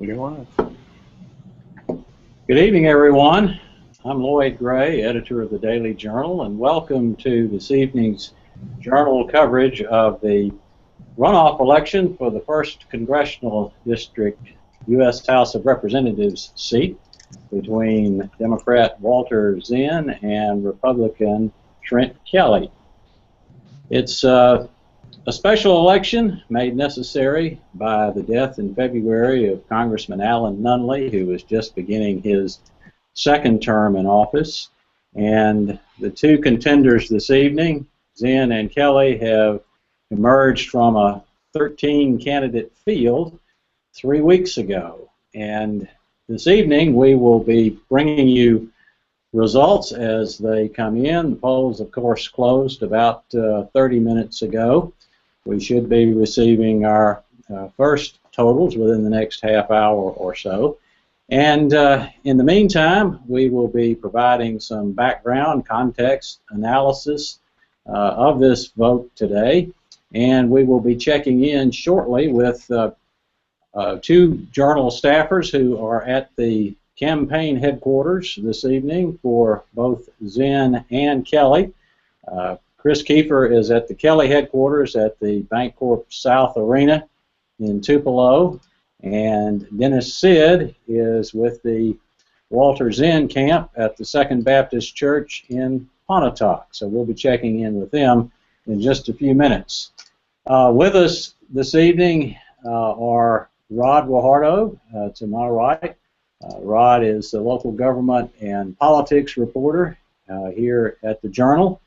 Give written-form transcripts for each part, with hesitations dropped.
You're live. Good evening, everyone. I'm Lloyd Gray, editor of the Daily Journal, and welcome to this evening's Journal coverage of the runoff election for the 1st Congressional District U.S. House of Representatives seat between Democrat Walter Zinn and Republican Trent Kelly. It's a special election made necessary by the death in February of Congressman Alan Nunley, who was just beginning his second term in office. And the two contenders this evening, Zinn and Kelly, have emerged from a 13-candidate field 3 weeks ago. And this evening we will be bringing you results as they come in. The polls, of course, closed about 30 minutes ago. We should be receiving our first totals within the next half hour or so. And in the meantime, we will be providing some background context analysis of this vote today. And we will be checking in shortly with two Journal staffers who are at the campaign headquarters this evening for both Zinn and Kelly. Chris Kiefer is at the Kelly headquarters at the Bancorp South Arena in Tupelo, and Dennis Sid is with the Walter Zinn camp at the Second Baptist Church in Pontotoc. So we'll be checking in with them in just a few minutes. With us this evening are Rod Guajardo to my right. Rod is the local government and politics reporter here at the Journal.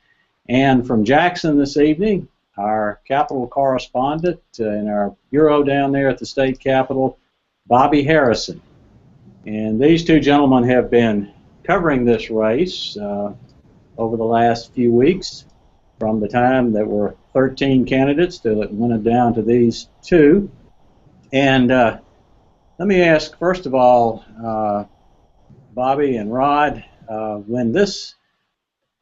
And from Jackson this evening, our Capitol correspondent in our bureau down there at the state Capitol, Bobby Harrison. And these two gentlemen have been covering this race over the last few weeks, from the time there were 13 candidates till it went down to these two. And let me ask, first of all, Bobby and Rod, when this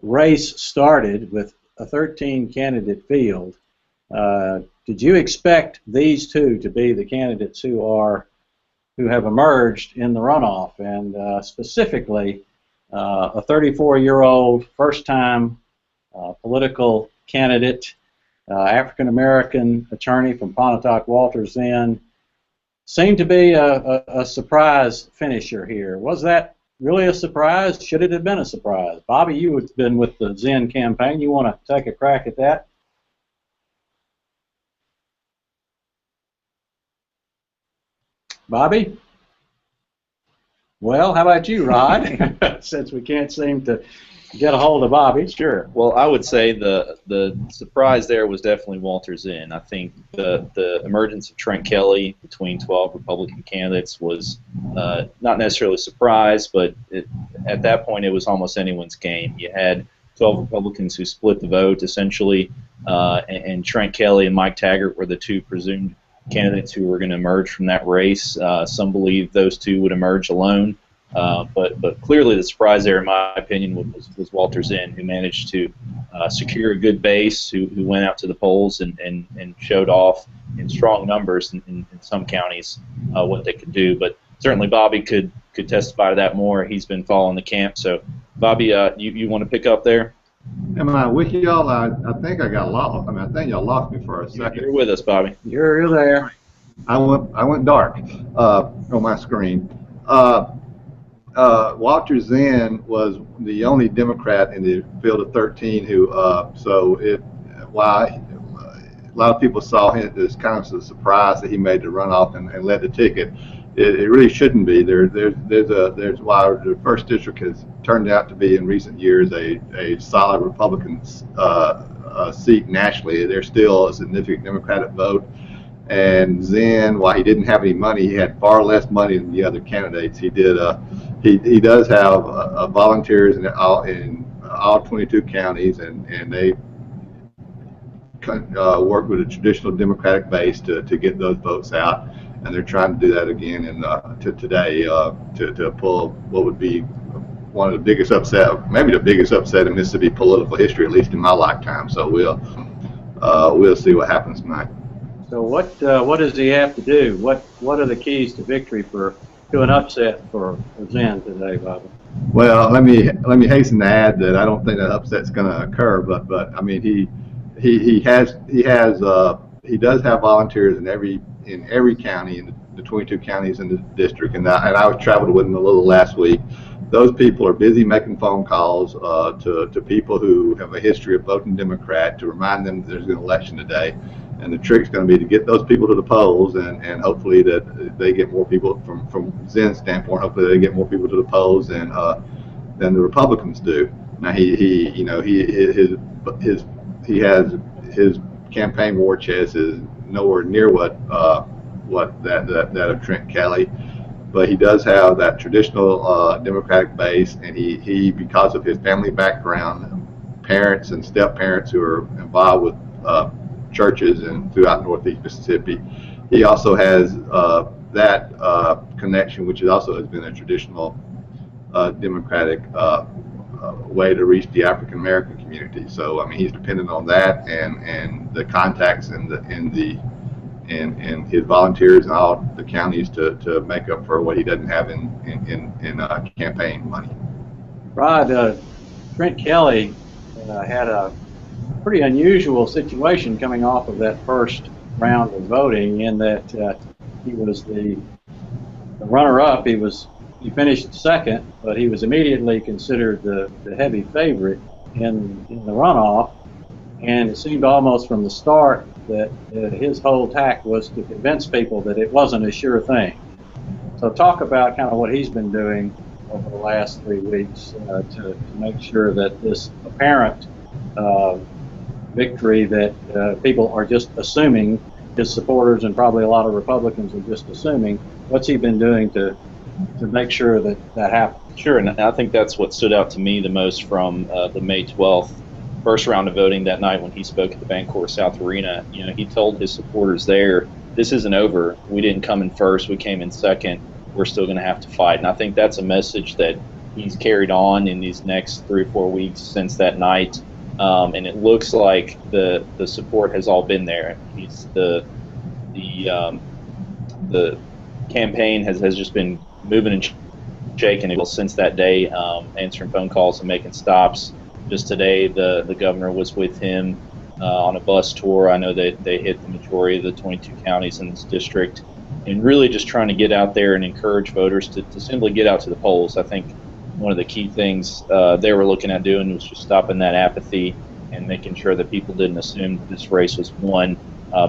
race started with a 13-candidate field, did you expect these two to be the candidates who have emerged in the runoff, and specifically a 34-year-old first-time political candidate, African-American attorney from Pontotoc, Walter Zinn, seemed to be a surprise finisher here? Was that really a surprise? Should it have been a surprise? Bobby, you have been with the Zinn campaign. You want to take a crack at that? Bobby? Well, how about you, Rod? Since we can't seem to get a hold of Bobby. Sure. Well, I would say the surprise there was definitely Walter Zinn. I think the emergence of Trent Kelly between 12 Republican candidates was not necessarily a surprise, but at that point it was almost anyone's game. You had 12 Republicans who split the vote essentially, and Trent Kelly and Mike Taggart were the two presumed candidates who were going to emerge from that race. Some believe those two would emerge alone. But clearly the surprise there, in my opinion, was Walter Zinn, who managed to secure a good base, who went out to the polls and showed off in strong numbers in some counties what they could do. But certainly Bobby could testify to that more. He's been following the camp. So, Bobby, you want to pick up there? Am I with y'all? I think I got lost. I mean, I think y'all lost me for a second. You're with us, Bobby. You're there. I went dark on my screen. Walter Zinn was the only Democrat in the field of 13 who, while a lot of people saw him as kind of a surprise that he made the runoff and led the ticket, it really shouldn't be. There's while the first district has turned out to be in recent years a solid Republican seat nationally, there's still a significant Democratic vote. And Zinn, while he didn't have any money, he had far less money than the other candidates. He did. He does have volunteers in all 22 counties, and they work with a traditional Democratic base to get those votes out. And they're trying to do that again today to pull what would be one of the biggest upset, maybe the biggest upset in Mississippi political history, at least in my lifetime. So we'll see what happens tonight. So what does he have to do? What are the keys to victory to an upset for Zen today, Bobby? Well, let me hasten to add that I don't think that upset's going to occur, but I mean he does have volunteers in every county in the 22 counties in the district, and I traveled with him a little last week. Those people are busy making phone calls to people who have a history of voting Democrat to remind them that there's an election today. And the trick's going to be to get those people to the polls, and hopefully that they get more people from Zen's standpoint. Hopefully they get more people to the polls than the Republicans do. Now he has his campaign war chest is nowhere near what that of Trent Kelly, but he does have that traditional Democratic base, and he because of his family background, parents and step parents who are involved with churches and throughout Northeast Mississippi. He also has that connection, which also has been a traditional Democratic way to reach the African American community. So I mean, he's dependent on that and the contacts and his volunteers in all the counties to make up for what he doesn't have in campaign money. Rod, Trent Kelly had a pretty unusual situation coming off of that first round of voting, in that he was the runner-up. He finished second, but he was immediately considered the heavy favorite in the runoff, and it seemed almost from the start that his whole tack was to convince people that it wasn't a sure thing. So talk about kind of what he's been doing over the last 3 weeks to make sure that this apparent victory that people are just assuming, his supporters and probably a lot of Republicans are just assuming, what's he been doing to make sure that happens? Sure, and I think that's what stood out to me the most from the May 12th first round of voting that night when he spoke at the Bancorp South Arena. You know, he told his supporters there, this isn't over. We didn't come in first. We came in second. We're still going to have to fight. And I think that's a message that he's carried on in these next 3 or 4 weeks since that night. And it looks like the support has all been there. He's the campaign has just been moving and shaking since that day, answering phone calls and making stops. Just today, the governor was with him on a bus tour. I know that they hit the majority of the 22 counties in this district, and really just trying to get out there and encourage voters to simply get out to the polls. I think one of the key things they were looking at doing was just stopping that apathy and making sure that people didn't assume that this race was won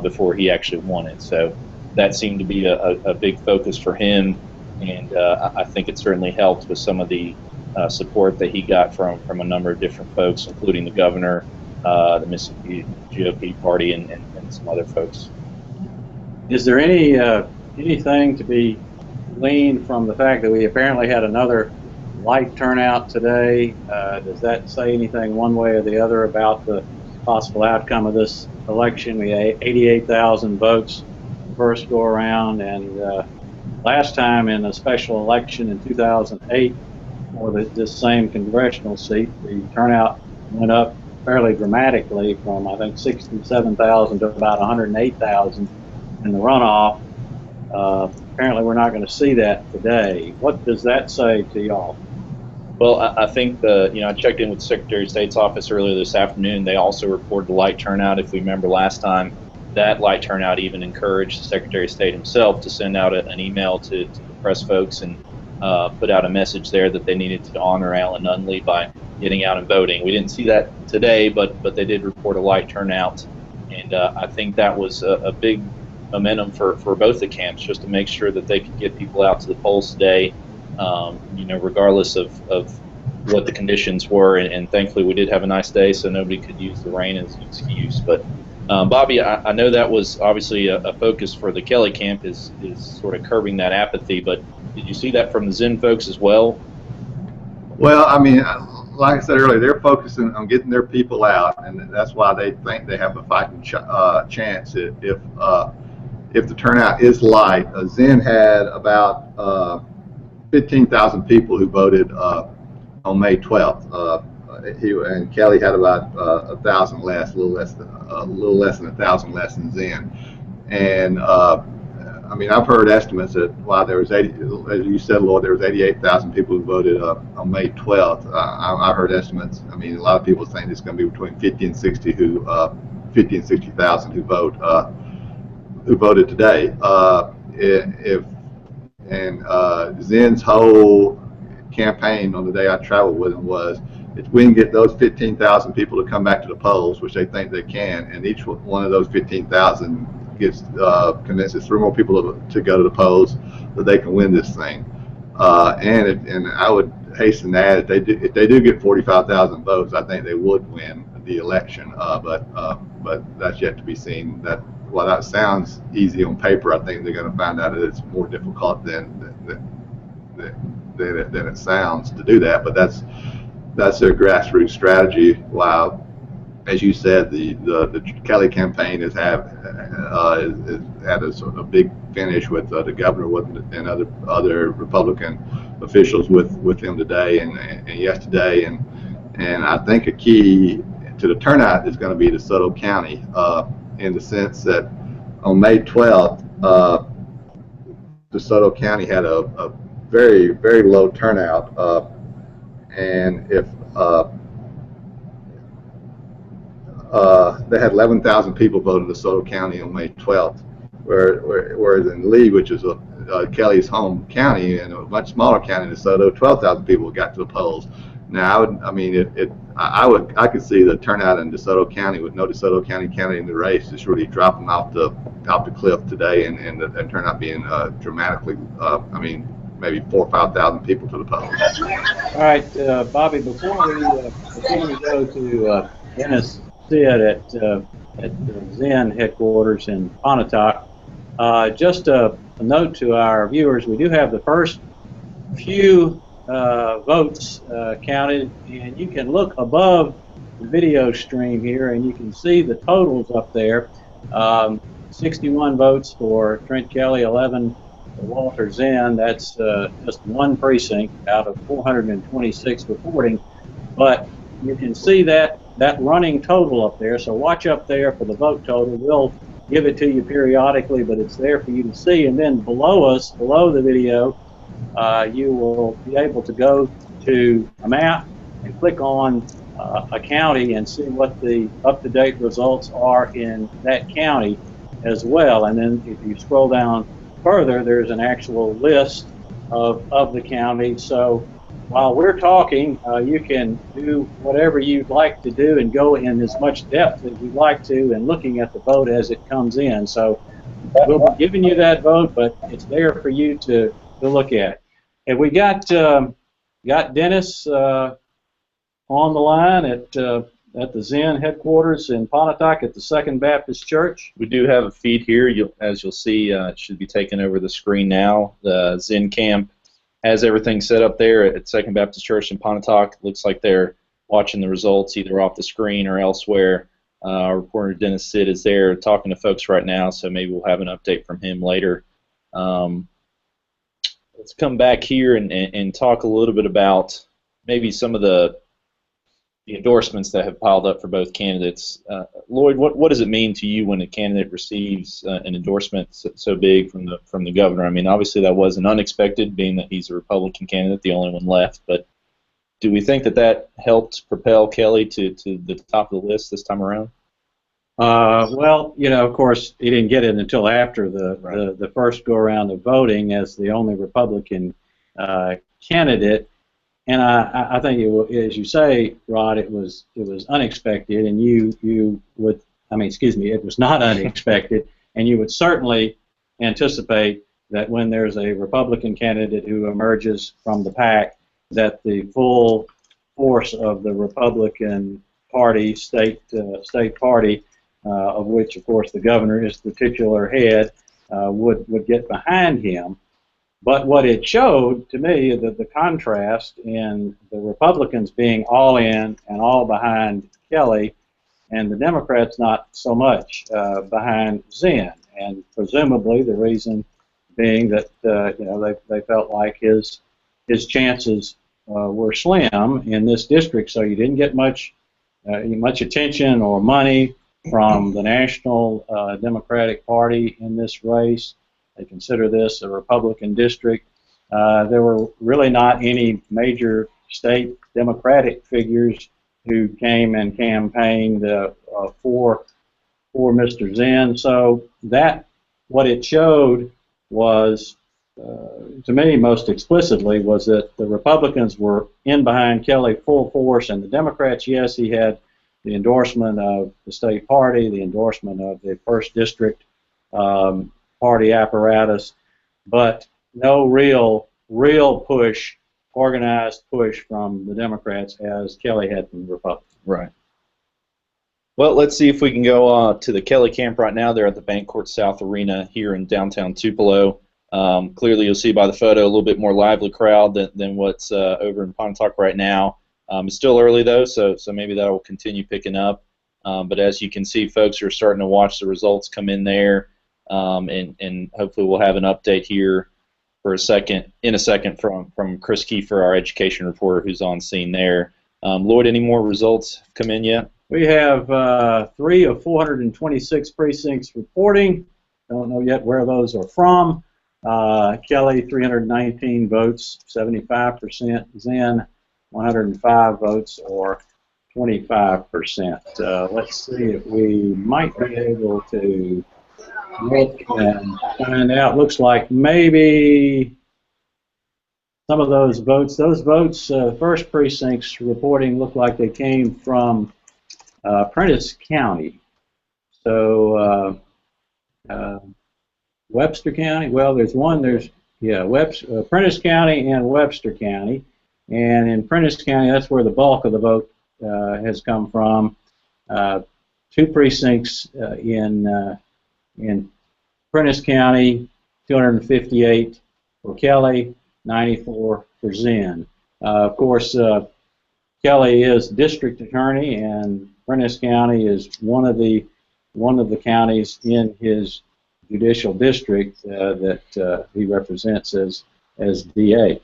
before he actually won it. So that seemed to be a big focus for him, and I think it certainly helped with some of the support that he got from a number of different folks, including the governor, the Mississippi GOP party, and some other folks. Is there anything to be gleaned from the fact that we apparently had another light turnout today? Does that say anything one way or the other about the possible outcome of this election? We had 88,000 votes the first go around, and last time in a special election in 2008 for this same congressional seat, the turnout went up fairly dramatically from, I think, 67,000 to about 108,000 in the runoff. Apparently we're not going to see that today. What does that say to y'all? Well, I think I checked in with the Secretary of State's office earlier this afternoon. They also reported a light turnout. If we remember last time, that light turnout even encouraged the Secretary of State himself to send out an email to the press folks and put out a message there that they needed to honor Alan Nunley by getting out and voting. We didn't see that today, but they did report a light turnout, and I think that was a big momentum for both the camps, just to make sure that they could get people out to the polls today, regardless of what the conditions were. And thankfully we did have a nice day, so nobody could use the rain as an excuse. But Bobby, I know that was obviously a focus for the Kelly camp, is sort of curbing that apathy, but did you see that from the Zen folks as well? Well, I mean, like I said earlier, they're focusing on getting their people out, and that's why they think they have a fighting chance if the turnout is light. Zen had about 15,000 people who voted on May 12th. And Kelly had about 1,000 less, a little less than 1,000 less than Zen. And I mean, I've heard estimates that while there was 80, as you said, Lord, there was 88,000 people who voted on May 12th. I heard estimates. I mean, a lot of people think it's going to be between 50 and 60,000 who voted today. Zen's whole campaign on the day I traveled with him was, if we can get those 15,000 people to come back to the polls, which they think they can, and each one of those 15,000 gets convinces 3 more people to go to the polls, that they can win this thing. And I would hasten to add, if they do get 45,000 votes, I think they would win the election. But that's yet to be seen. That while that sounds easy on paper, I think they're going to find out that it's more difficult than it sounds to do that. But that's their grassroots strategy. While, as you said, the Kelly campaign has had a big finish with the governor and other Republican officials with him today and yesterday, and I think a key to the turnout is going to be DeSoto County, in the sense that on May 12th, DeSoto County had a very, very low turnout, and if they had 11,000 people vote in DeSoto County on May 12th, whereas in Lee, which is Kelly's home county and a much smaller county in DeSoto, 12,000 people got to the polls. Now, I could see the turnout in DeSoto County with no DeSoto County candidate in the race just really dropping off the cliff today, and turnout being dramatically, maybe 4,000 or 5,000 people to the polls. All right, Bobby. Before we go to Dennis Sid at the Zen headquarters in Pontotoc, just a note to our viewers: we do have the first few votes counted, and you can look above the video stream here and you can see the totals up there. 61 votes for Trent Kelly, 11 for Walter Zen. That's just one precinct out of 426 reporting, but you can see that running total up there. So watch up there for the vote total. We'll give it to you periodically, but it's there for you to see. And then below us, below the video, you will be able to go to a map and click on a county and see what the up-to-date results are in that county as well. And then if you scroll down further, there's an actual list of the county. So while we're talking, you can do whatever you'd like to do and go in as much depth as you'd like to and looking at the vote as it comes in. So we'll be giving you that vote, but it's there for you to look at. And we got Dennis on the line at the Zen headquarters in Pontotoc at the Second Baptist Church. We do have a feed here. As you'll see, it should be taken over the screen now. The Zen camp has everything set up there at Second Baptist Church in Pontotoc. Looks like they're watching the results either off the screen or elsewhere. Our reporter Dennis Sid is there talking to folks right now, so maybe we'll have an update from him later. Let's come back here and talk a little bit about maybe some of the endorsements that have piled up for both candidates. Lloyd, what does it mean to you when a candidate receives an endorsement so big from the governor? I mean, obviously that wasn't unexpected, being that he's a Republican candidate, the only one left. But do we think that helped propel Kelly to the top of the list this time around? Well, of course, he didn't get it until after the first go-around of voting as the only Republican candidate. And I think, as you say, Rod, it was unexpected, and it was not unexpected, and you would certainly anticipate that when there's a Republican candidate who emerges from the pack, that the full force of the Republican Party, state party, of which, of course, the governor is the titular head, would get behind him. But what it showed to me, the contrast in the Republicans being all in and all behind Kelly, and the Democrats not so much behind Zen, and presumably the reason being that they felt like his chances were slim in this district, so you didn't get much attention or money from the National Democratic Party in this race. They consider this a Republican district. There were really not any major state Democratic figures who came and campaigned for Mr. Zinn. So that, what it showed was, to me most explicitly, was that the Republicans were in behind Kelly full force, and the Democrats, yes, he had the endorsement of the state party, the endorsement of the first district party apparatus, but no real push, organized push from the Democrats as Kelly had from the Republicans. Right. Well, let's see if we can go to the Kelly camp right now. They're at the Bancourt South Arena here in downtown Tupelo. Clearly, you'll see by the photo a little bit more lively crowd than what's over in Pontotoc right now. It's still early, though, so maybe that will continue picking up. But as you can see, folks are starting to watch the results come in there, and hopefully we'll have an update here in a second from Chris Kiefer, our education reporter, who's on scene there. Lloyd, any more results come in yet? We have 3 of 426 precincts reporting. Don't know yet where those are from. Kelly, 319 votes, 75%. Zinn, 105 votes, or 25%. Let's see if we might be able to look and find out. Looks like maybe some of those votes, first precincts reporting look like they came from Prentiss County. So Webster County, well, Prentiss County and Webster County. And in Prentiss County, that's where the bulk of the vote has come from. 2 precincts in Prentiss County, 258 for Kelly, 94 for Zinn. Of course, Kelly is district attorney, and Prentiss County is one of the counties in his judicial district that he represents as DA.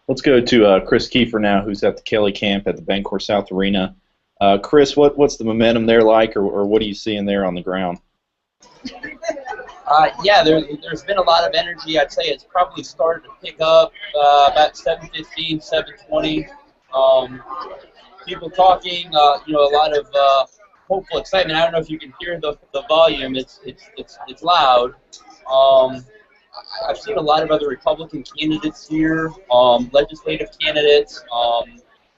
Let's go to Chris Kiefer now, who's at the Kelly camp at the Bancourt South Arena. Chris, what's the momentum there like, or what are you seeing there on the ground? Yeah, there's been a lot of energy. I'd say it's probably started to pick up about 7:15, 7:20. People talking, a lot of hopeful excitement. I don't know if you can hear the volume. It's loud. I've seen a lot of other Republican candidates here, legislative candidates,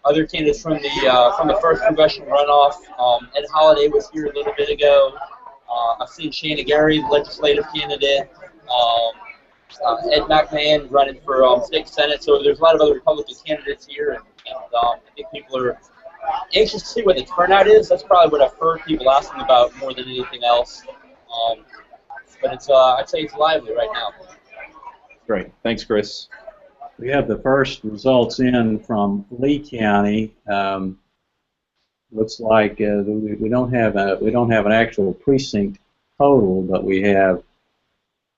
other candidates from the first congressional runoff. Ed Holliday was here a little bit ago. I've seen Shana Gary, legislative candidate. Ed McMahon running for state senate. So there's a lot of other Republican candidates here, and I think people are anxious to see what the turnout is. That's probably what I've heard people asking about more than anything else. But it's I'd say it's lively right now. Great, thanks, Chris. We have the first results in from Lee County. Looks like we don't have an actual precinct total, but we have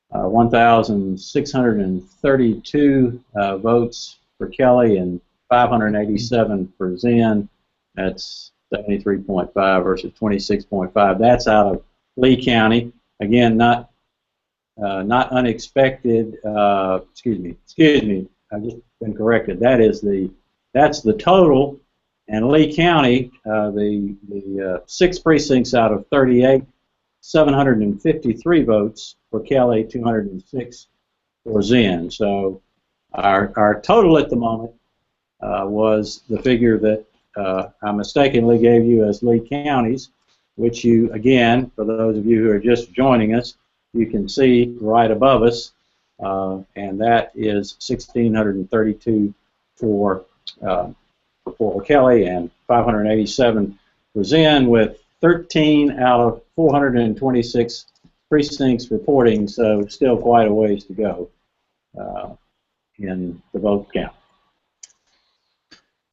1,632 votes for Kelly and 587 for Zinn. That's 73.5 versus 26.5. That's out of Lee County. Again, not unexpected. Excuse me. I've just been corrected. That's the total. And Lee County, the 6 precincts out of 38, 753 votes for Kelly, 206 for Zinn. So our total at the moment was the figure that I mistakenly gave you as Lee County's, which you, again, for those of you who are just joining us, you can see right above us, and that is 1,632 for Kelly and 587 for Zinn, with 13 out of 426 precincts reporting, so still quite a ways to go in the vote count.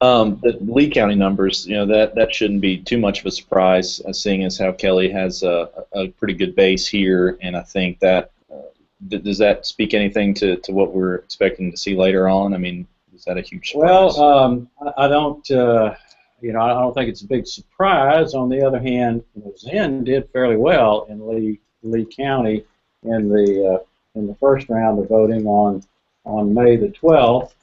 The Lee County numbers, that shouldn't be too much of a surprise, seeing as how Kelly has a pretty good base here, and I think that does that speak anything to what we're expecting to see later on? I mean, is that a huge surprise? Well, I don't. you know, I don't think it's a big surprise. On the other hand, you know, Zinn did fairly well in Lee County in the first round of voting on May the 12th.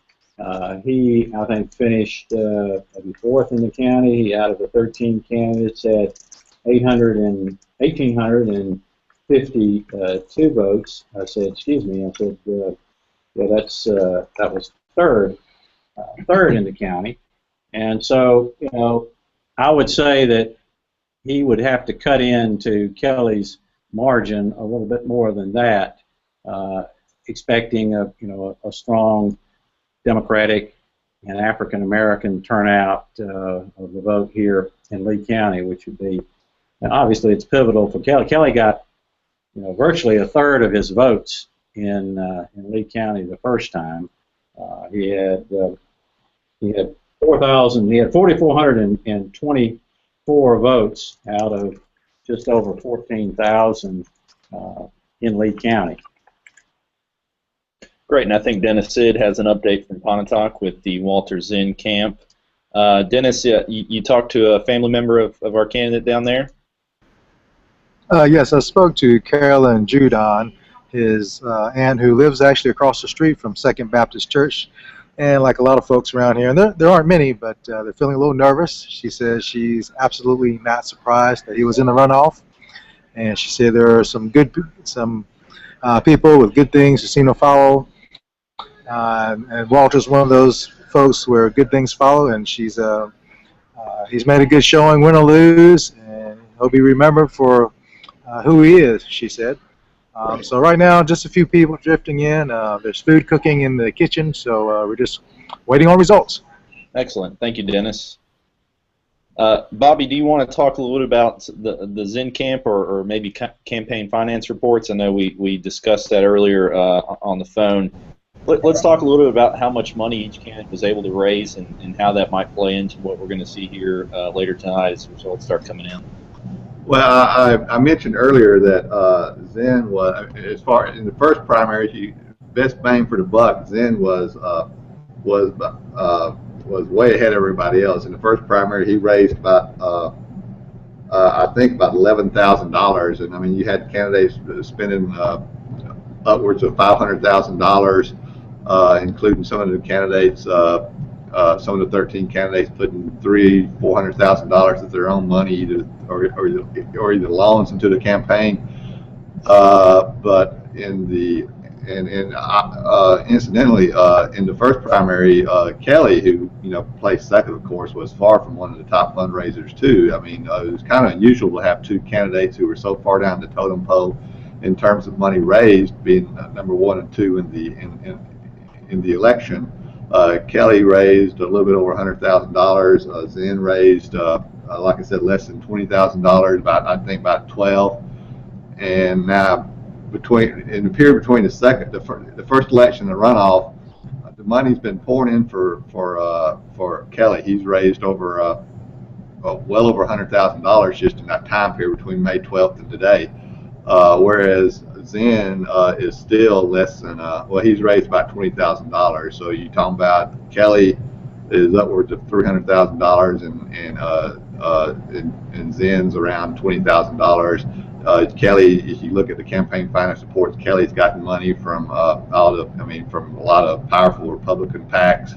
He, I think, finished maybe fourth in the county. He, out of the 13 candidates, had 1,852 votes. I said, excuse me. I said, yeah, that was third in the county. And so, you know, I would say that he would have to cut into Kelly's margin a little bit more than that, expecting a strong Democratic and African American turnout of the vote here in Lee County, which would be, and obviously it's pivotal for Kelly. Kelly got, you know, virtually a third of his votes in Lee County the first time. He had 4,424 votes out of just over 14,000 in Lee County. Great, and I think Dennis Sid has an update from Pontotoc with the Walter Zinn camp. Dennis, you talked to a family member of our candidate down there? Yes, I spoke to Carolyn Judon, his aunt, who lives actually across the street from Second Baptist Church. And like a lot of folks around here, and there aren't many, but they're feeling a little nervous. She says she's absolutely not surprised that he was in the runoff. And she said there are some people with good things who seem to follow. And Walter's one of those folks where good things follow, and he's made a good showing, win or lose, and he'll be remembered for who he is, she said. So right now, just a few people drifting in. There's food cooking in the kitchen, so we're just waiting on results. Excellent. Thank you, Dennis. Bobby, do you want to talk a little bit about the Zinn camp or maybe campaign finance reports? I know we discussed that earlier on the phone. Let's talk a little bit about how much money each candidate was able to raise and how that might play into what we're going to see here later tonight as results start coming in. Well, I mentioned earlier that Zinn was, as far in the first primary, best bang for the buck. Zinn was way ahead of everybody else. In the first primary, he raised about I think about $11,000, and I mean you had candidates spending upwards of $500,000, including some of the candidates. Some of the 13 candidates putting $400,000 of their own money, either loans into the campaign. But incidentally, in the first primary, Kelly, who placed second, of course, was far from one of the top fundraisers too. I mean, it was kind of unusual to have two candidates who were so far down the totem pole in terms of money raised, being number one and two in the election. Kelly raised a little bit over $100,000. Zinn raised, like I said, less than $20,000. I think about 12. And now, in the period between the first election and the runoff, the money's been pouring in for Kelly. He's raised over well over $100,000 just in that time period between May 12th and today. Whereas Zinn is still less than, well, he's raised about $20,000. So you're talking about Kelly is upwards of $300,000 and Zinn's around $20,000. Kelly, if you look at the campaign finance reports, Kelly's gotten money from from a lot of powerful Republican PACs.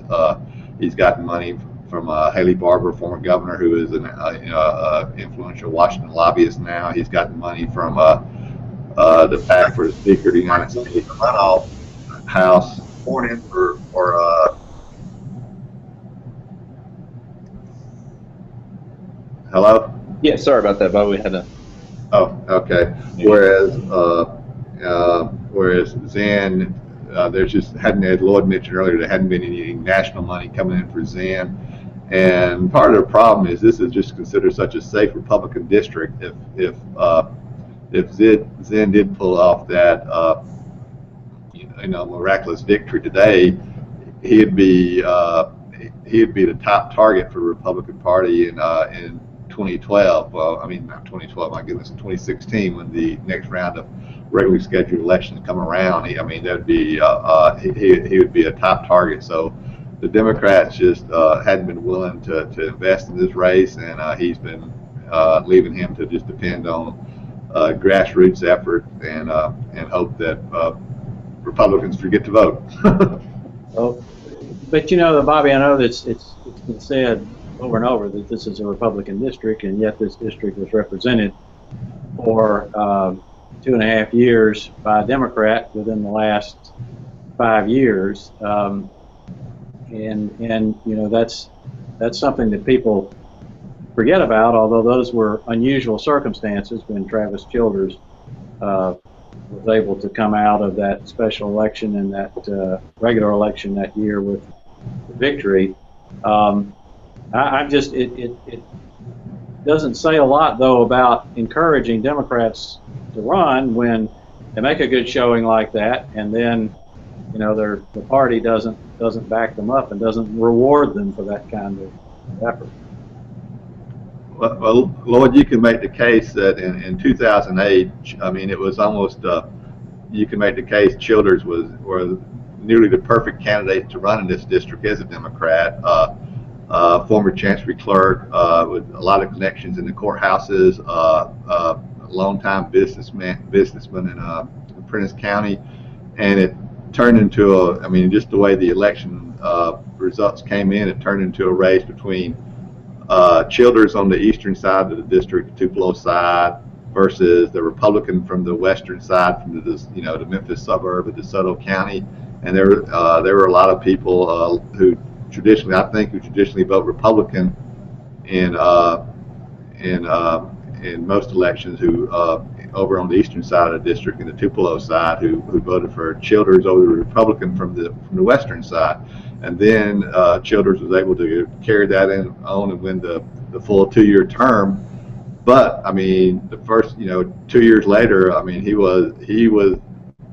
He's gotten money from Haley Barbour, former governor, who is an influential Washington lobbyist now. He's gotten money from the PAC for the Speaker of the United States runoff House, pouring in for hello? Yeah, sorry about that, Bob. We had a... Oh, okay. Whereas Zinn, there's just hadn't, as Lloyd mentioned earlier, there hadn't been any national money coming in for Zinn. And part of the problem is this is just considered such a safe Republican district. If Zinn did pull off that miraculous victory today, he'd be the top target for the Republican Party in 2012. Well, I mean, not 2012. My goodness, in 2016, when the next round of regularly scheduled elections come around, he would be a top target. So the Democrats just hadn't been willing to invest in this race, and he's been leaving him to just depend on grassroots effort and hope that Republicans forget to vote. Well, but you know, Bobby, I know that it's been said over and over that this is a Republican district, and yet this district was represented for 2.5 years by a Democrat within the last 5 years, and you know that's something that people forget about. Although those were unusual circumstances when Travis Childers was able to come out of that special election and that regular election that year with victory. It doesn't say a lot though about encouraging Democrats to run when they make a good showing like that, and then you know the party doesn't back them up and doesn't reward them for that kind of effort. Well, Lloyd, you can make the case that in 2008, I mean, it was almost, you can make the case Childers was nearly the perfect candidate to run in this district as a Democrat. Former Chancery Clerk with a lot of connections in the courthouses, longtime businessman in Prentiss County, and it turned into I mean, just the way the election results came in, it turned into a race between Childers on the eastern side of the district, the Tupelo side, versus the Republican from the western side, from the Memphis suburb of DeSoto County, and there were a lot of people who traditionally vote Republican in most elections who over on the eastern side of the district, in the Tupelo side, who voted for Childers over the Republican from the western side. And then Childers was able to carry that on and win the full 2-year term. But I mean, the first 2 years later, I mean, he was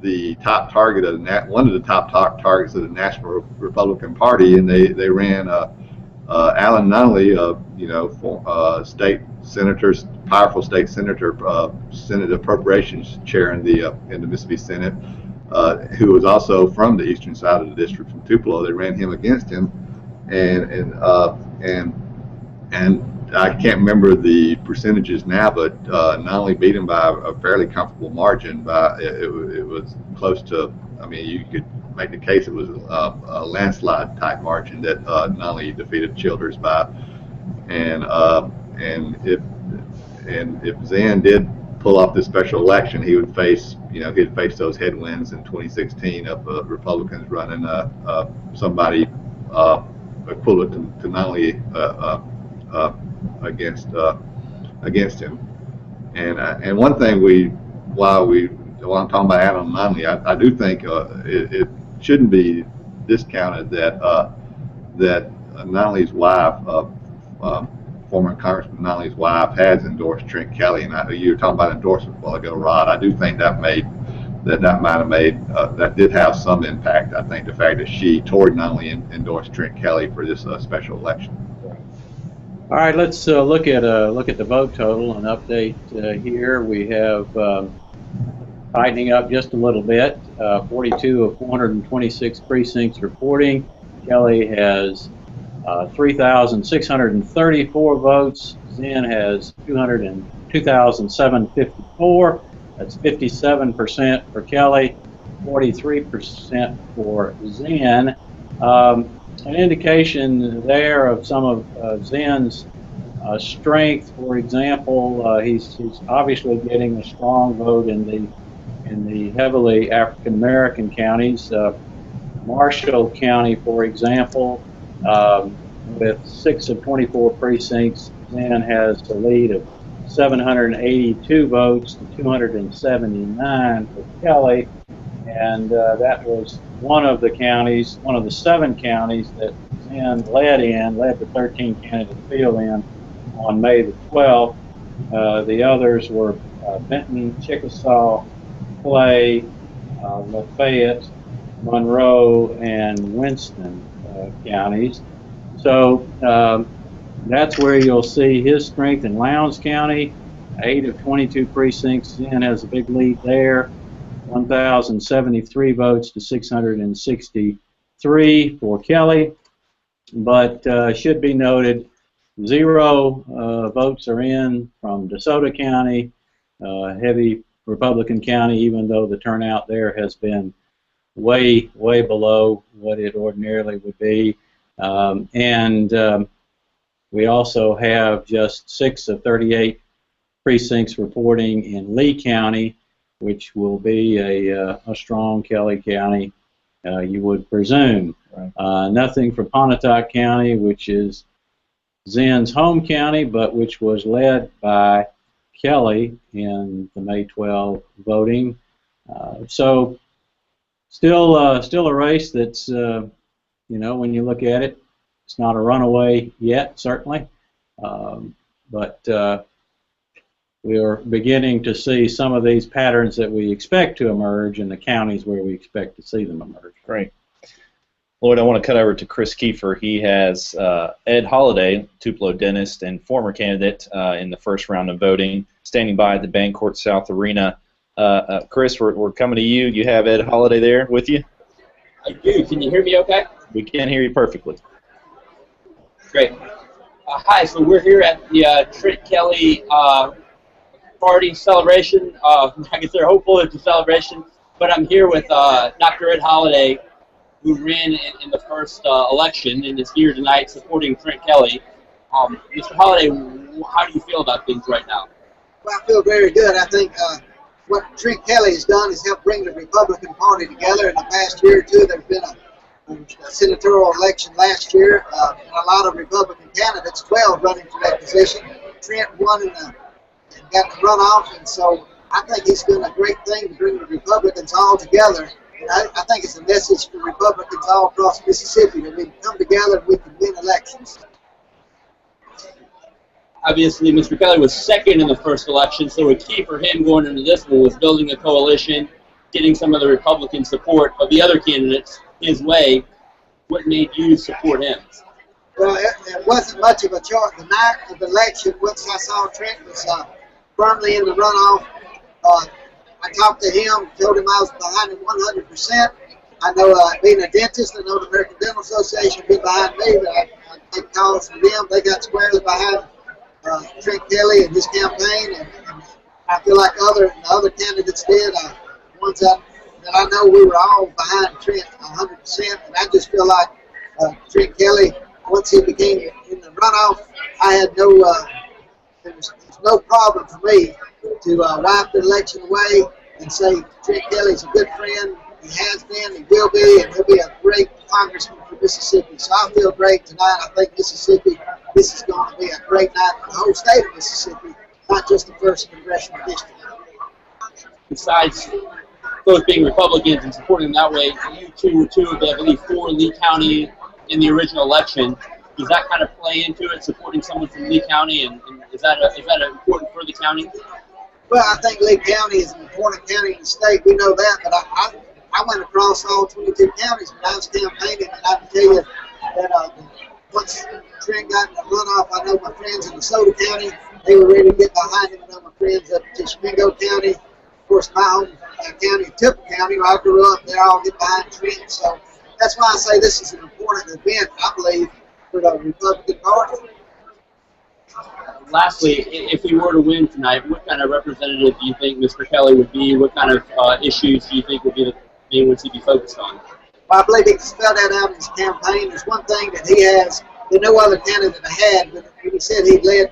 the top target of one of the top targets of the National Republican Party, and they ran Alan Nunley, state senator, powerful state senator, Senate Appropriations Chair in the Mississippi Senate, who was also from the eastern side of the district, from Tupelo. They ran him against him, and I can't remember the percentages now, but Nunley beat him by a fairly comfortable margin. It was close to, I mean, you could make the case it was a landslide type margin that Nunley defeated Childers by, and if Zan did pull off this special election, he would face those headwinds in 2016 of Republicans running somebody equivalent to Nunley against him. And one thing while I'm talking about Adam Nunley, I do think it shouldn't be discounted that Nunley's wife, former Congressman Nunley's wife, has endorsed Trent Kelly, and you were talking about endorsement a while ago, Rod. I do think that did have some impact. I think the fact that she, toward Nunley, endorsed Trent Kelly for this special election. All right, let's look at the vote total and update here. We have tightening up just a little bit. 42 of 426 precincts reporting. Kelly has 3,634 votes. Zen has 2,754. That's 57% for Kelly, 43% for Zen. An indication there of some of Zen's strength. For example, he's obviously getting a strong vote in the heavily African American counties. Marshall County, for example, with 6 of 24 precincts, Zen has a lead of 782 votes to 279 for Kelly, and that was one of the 7 counties that Zen led the 13 candidate field in on May the 12th. The others were Benton, Chickasaw, Clay, Lafayette, Monroe, and Winston counties. So that's where you'll see his strength in Lowndes County. 8 of 22 precincts. Zen has a big lead there. 1,073 votes to 663 for Kelly. but should be noted, 0 votes are in from DeSoto County, heavy Republican county, even though the turnout there has been way below what it ordinarily would be. We also have just 6 of 38 precincts reporting in Lee County, which will be a strong Kelly County, you would presume. Right. Nothing for Pontotoc County, which is Zen's home county, but which was led by Kelly in the May 12 voting. So still a race that's, you know, when you look at it, it's not a runaway yet, certainly, but we are beginning to see some of these patterns that we expect to emerge in the counties where we expect to see them emerge. Great. Lloyd, I want to cut over to Chris Kiefer. He has Ed Holliday, Tupelo dentist and former candidate in the first round of voting, standing by at the Bancourt South Arena. Chris, we're coming to you. You have Ed Holliday there with you? I do. Can you hear me okay? We can hear you perfectly. Great. Hi, so we're here at the Trent Kelly party celebration. I guess they're hopeful it's a celebration, but I'm here with Dr. Ed Holliday, who ran in the first election and is here tonight supporting Trent Kelly. Mr. Holliday, how do you feel about things right now? Well, I feel very good. I think what Trent Kelly has done is help bring the Republican Party together. In the past year or two, there's been a senatorial election last year, and a lot of Republican candidates, 12 running for that position. Trent won and got the runoff, and so I think he's doing a great thing to bring the Republicans all together. And I think it's a message for Republicans all across Mississippi that we can come together and we can win elections. Obviously, Mr. Kelly was second in the first election, so a key for him going into this one was building a coalition, getting some of the Republican support of the other candidates his way. What made you support him? Well, it wasn't much of a choice. The night of the election, once I saw Trent was firmly in the runoff, I talked to him, told him I was behind him 100%. I know, being a dentist, I know the American Dental Association been behind me, but I take calls from them. They got squarely behind Trent Kelly and his campaign, and I feel like the other candidates did. Ones that I know, we were all behind Trent 100%, and I just feel like Trent Kelly, once he became in the runoff, I had there was no problem for me to wipe the election away and say Trent Kelly's a good friend. He has been, he will be, and he'll be a great congressman for Mississippi. So I feel great tonight. I think Mississippi, this is going to be a great night for the whole state of Mississippi, not just the first congressional district. Besides both being Republicans and supporting them that way, you two were two of the, I believe, 4 Lee County in the original election. Does that kind of play into it, supporting someone from Lee County, and is that important for the county? Well, I think Lee County is an important county in the state. We know that, but I went across all 22 counties when I was campaigning, and I can tell you that once Trent got in the runoff, I know my friends in DeSoto County, they were ready to get behind him. I know my friends up in Tishomingo County, of course my home county, Tupelo County, where I grew up, they all get behind Trent. So that's why I say this is an important event, I believe, for the Republican Party. Lastly, if he were to win tonight, what kind of representative do you think Mr. Kelly would be? What kind of issues do you think would be the main ones he'd be focused on? Well, I believe he can spell that out in his campaign. There's one thing that he has that no other candidate had, but when he said he led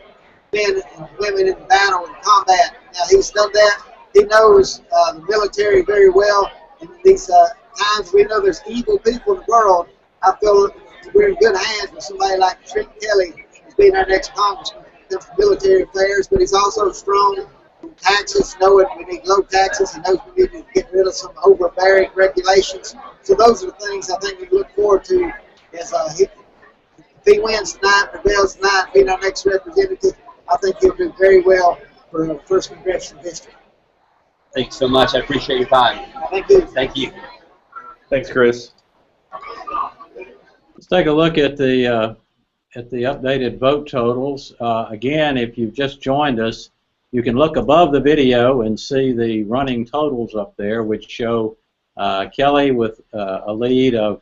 men and women in battle and combat. Now, he's done that. He knows the military very well. And in these times, we know there's evil people in the world. I feel we're in good hands with somebody like Trent Kelly as being our next congressman when it comes to military affairs, but he's also strong in taxes, knowing we need low taxes. He knows we need to get rid of some overbearing regulations. So those are the things I think we look forward to as if he wins tonight, prevails tonight, being our next representative. I think he'll do very well for the first congressional district. Thanks so much. I appreciate your time. Thank you. Thank you. Thanks, Chris. Let's take a look at the updated vote totals. Again, if you've just joined us, you can look above the video and see the running totals up there, which show Kelly with a lead of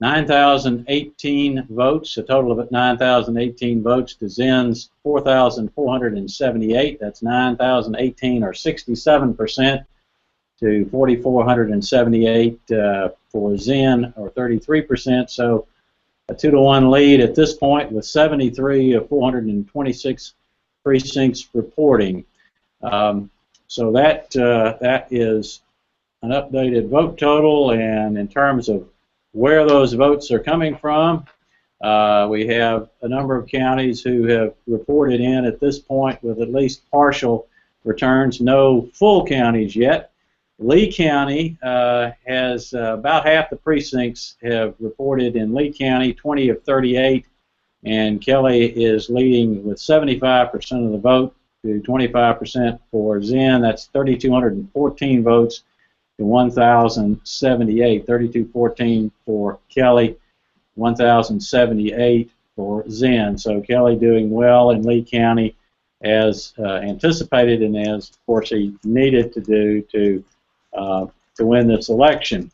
9,018 votes, a total of 9,018 votes to Zinn's 4,478. That's 9,018 or 67% to 4,478 for Zinn or 33%. So a 2-to-1 lead at this point with 73 of 426 precincts reporting. So that is an updated vote total, and in terms of where those votes are coming from, we have a number of counties who have reported in at this point with at least partial returns, no full counties yet. Lee County has about half the precincts have reported in Lee County, 20 of 38, and Kelly is leading with 75% of the vote to 25% for Zinn. That's 3,214 votes to 1,078, 3,214 for Kelly, 1,078 for Zinn. So Kelly doing well in Lee County as anticipated and as, of course, he needed to do to win this election.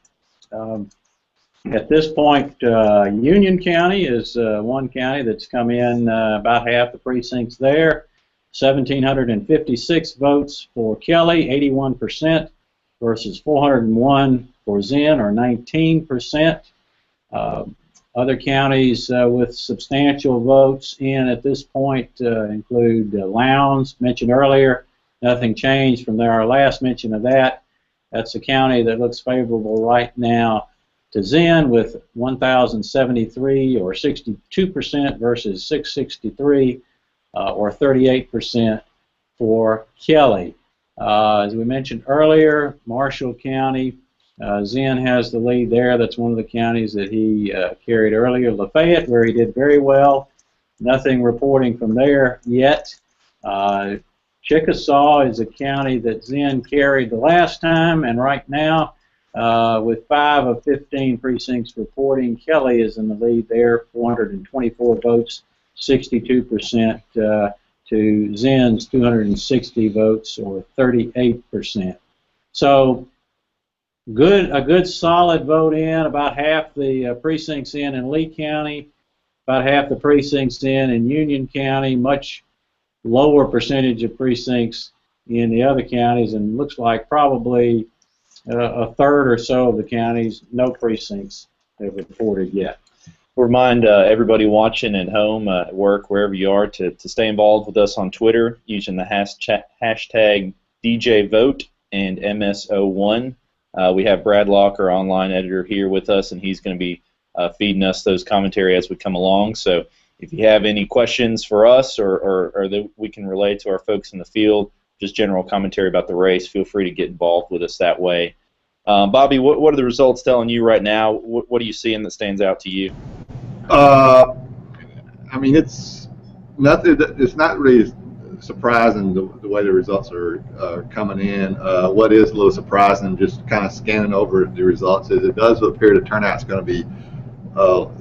At this point, Union County is one county that's come in about half the precincts there. 1,756 votes for Kelly, 81%, versus 401 for Zinn, or 19%. Other counties with substantial votes in at this point include Lowndes, mentioned earlier. Nothing changed from our last mention of that. That's a county that looks favorable right now to Zinn with 1,073 or 62% versus 663 or 38% for Kelly. As we mentioned earlier, Marshall County, Zinn has the lead there. That's one of the counties that he carried earlier. Lafayette, where he did very well. Nothing reporting from there yet. Chickasaw is a county that Zinn carried the last time, and right now, with 5 of 15 precincts reporting, Kelly is in the lead there, 424 votes, 62% to Zinn's 260 votes, or 38%. So a good solid vote in, about half the precincts in Lee County, about half the precincts in Union County, much lower percentage of precincts in the other counties, and looks like probably a third or so of the counties, no precincts have reported yet. Remind everybody watching at home, at work, wherever you are, to stay involved with us on Twitter using the hashtag DJVote and MSO1. We have Brad Locke, our online editor, here with us, and he's going to be feeding us those commentary as we come along. So if you have any questions for us or that we can relay to our folks in the field, just general commentary about the race, feel free to get involved with us that way. Bobby, what are the results telling you right now? What are you seeing that stands out to you? I mean, it's nothing. It's not really surprising the way the results are coming in. What is a little surprising, just kind of scanning over the results, is it does appear the turnout's going to be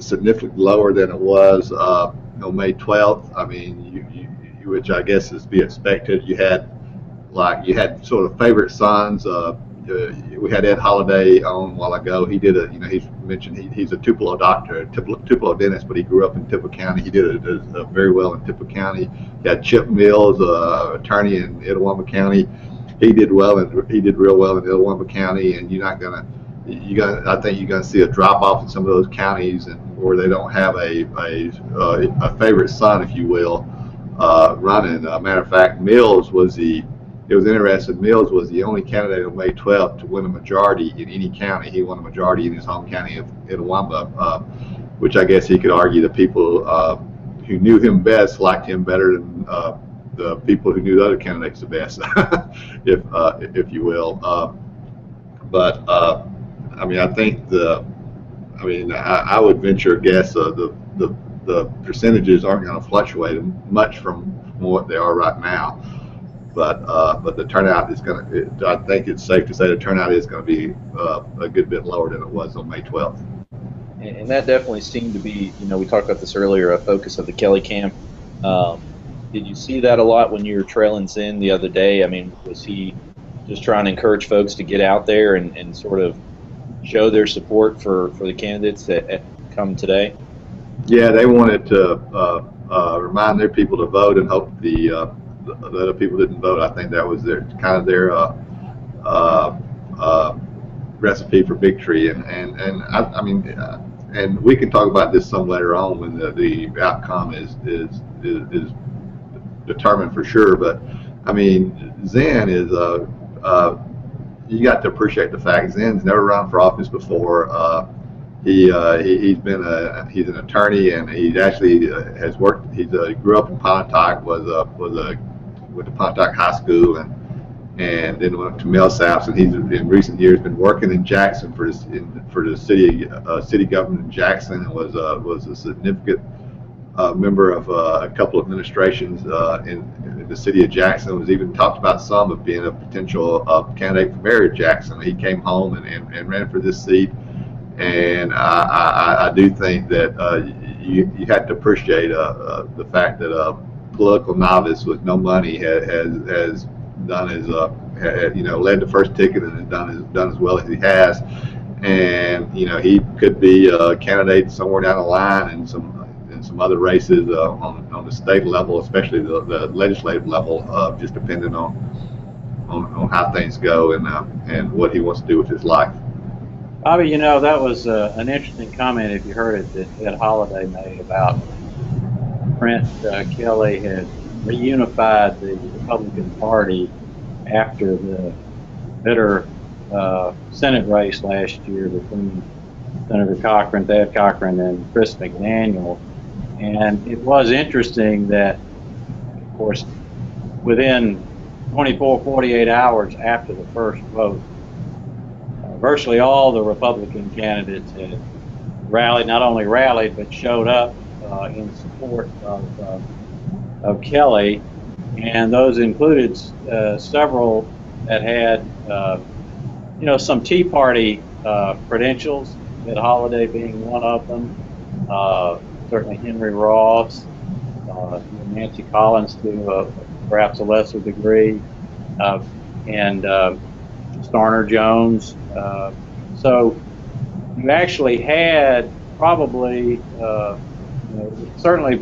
significantly lower than it was May 12th. I mean, which I guess is to be expected. You had sort of favorite sons. We had Ed Holliday on a while ago. He did he's mentioned he's a Tupelo doctor, Tupelo dentist, but he grew up in Tupelo County. He did very well in Tupelo County. You had Chip Mills, attorney in Itawamba County. He did well, and he did real well in Itawamba County. And I think you're gonna see a drop off in some of those counties, and where they don't have a favorite son, if you will, running. Matter of fact, it was interesting. Mills was the only candidate on May 12th to win a majority in any county. He won a majority in his home county of Itawamba, which I guess he could argue the people who knew him best liked him better than the people who knew the other candidates the best, if you will. But I mean, I think I would venture a guess the percentages aren't going to fluctuate much from what they are right now. But the turnout is going to, I think it's safe to say the turnout is going to be a good bit lower than it was on May 12th. And that definitely seemed to be, we talked about this earlier, a focus of the Kelly camp. Did you see that a lot when you were trailing Zinn the other day? I mean, was he just trying to encourage folks to get out there and sort of show their support for the candidates come today? Yeah, they wanted to remind their people to vote and hope the other people didn't vote. I think that was their kind of their recipe for victory. And I mean, and we can talk about this some later on when the outcome is determined for sure. But I mean, Zen is you got to appreciate the fact Zen's never run for office before. He's an attorney, and he actually has worked. He grew up in Pontotoc, went to Pontotoc High School, and then went to Millsaps, and he's in recent years been working in Jackson for the city government in Jackson, and was a significant member of a couple of administrations in the city of Jackson. Was even talked about some of being a potential candidate for mayor of Jackson. He came home and ran for this seat. And I do think that you have to appreciate the fact that a political novice with no money has done his led the first ticket and has done as well as he has. And he could be a candidate somewhere down the line in some other races on the state level, especially the legislative level, just depending on how things go and what he wants to do with his life. Bobby, that was an interesting comment, if you heard it, that Ed Holliday made about Trent Kelly had reunified the Republican Party after the bitter Senate race last year between Senator Thad Cochran, and Chris McDaniel. And it was interesting that, of course, within 48 hours after the first vote, virtually all the Republican candidates had rallied, not only rallied, but showed up in support of Kelly, and those included several that had, some Tea Party credentials, Ed Holliday being one of them, certainly Henry Ross, Nancy Collins to perhaps a lesser degree, and Starner Jones. So you actually had probably, certainly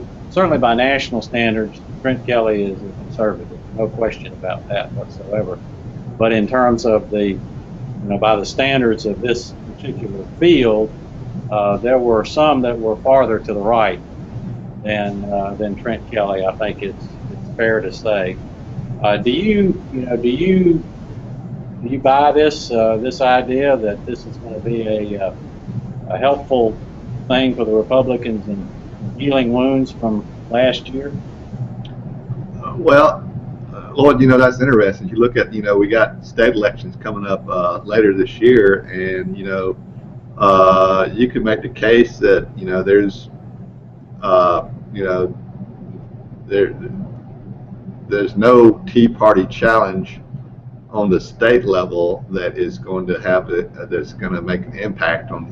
by national standards, Trent Kelly is a conservative, no question about that whatsoever. But in terms of by the standards of this particular field, there were some that were farther to the right than Trent Kelly. I think it's fair to say. Do you buy this idea that this is going to be a helpful thing for the Republicans in healing wounds from last year? Well, Lloyd, that's interesting. You look at, we got state elections coming up later this year, and you could make the case that there's no Tea Party challenge on the state level that is going to that's going to make an impact on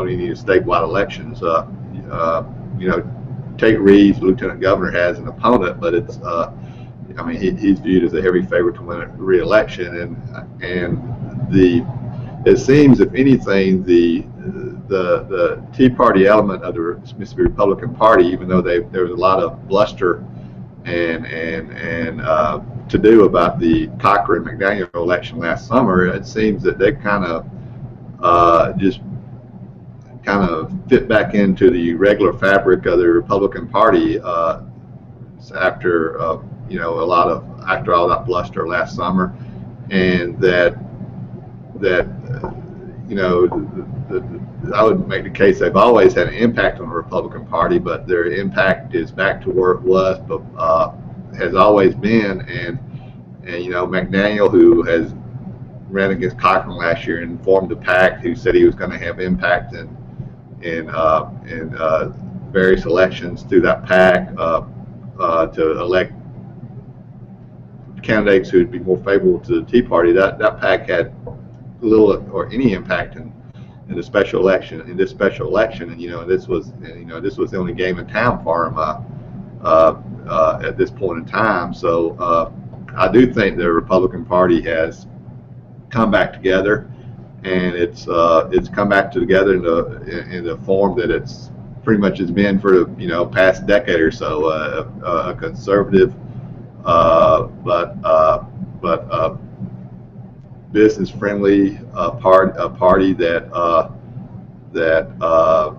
any statewide elections. Tate Reeves, Lieutenant Governor, has an opponent, but it's he's viewed as a heavy favorite to win a re-election, and it seems, if anything, the Tea Party element of the Mississippi Republican Party, even though there was a lot of bluster and to do about the Cochran-McDaniel election last summer, it seems that they kind of just fit back into the regular fabric of the Republican Party after all that bluster last summer, and that I would make the case they've always had an impact on the Republican Party, but their impact is back to where it was, but has always been. And McDaniel, who has ran against Cochran last year and formed a PAC, who said he was going to have impact in various elections through that PAC to elect candidates who would be more favorable to the Tea Party. That PAC had little or any impact in this special election, and this was the only game in town for him at this point in time. So I do think the Republican Party has come back together, and it's come back together in the form that it's pretty much has been for the past decade or so. A conservative, but business-friendly party that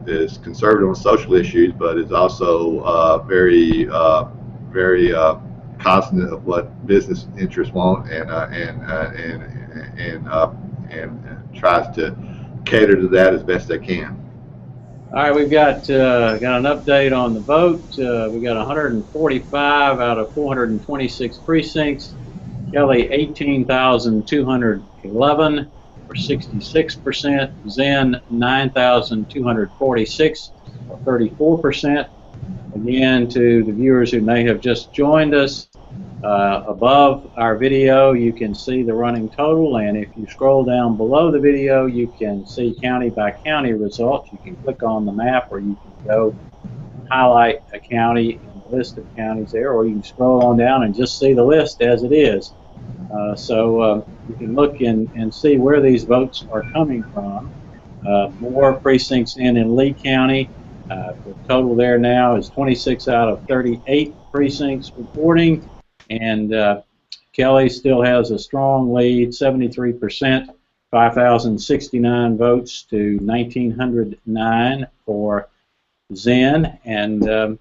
is conservative on social issues, but is also very constant of what business interests want, and tries to cater to that as best they can. All right, we've got an update on the vote. We got 145 out of 426 precincts. Kelly 18,211 or 66%. Zen 9,246 or 34%. Again, to the viewers who may have just joined us, above our video you can see the running total, and if you scroll down below the video you can see county by county results. You can click on the map, or you can go highlight a county and the list of counties there, or you can scroll on down and just see the list as it is. So you can look and see where these votes are coming from. More precincts in Lee County. The total there now is 26 out of 38 precincts reporting, and Kelly still has a strong lead, 73%, 5,069 votes to 1,909 for Zen, and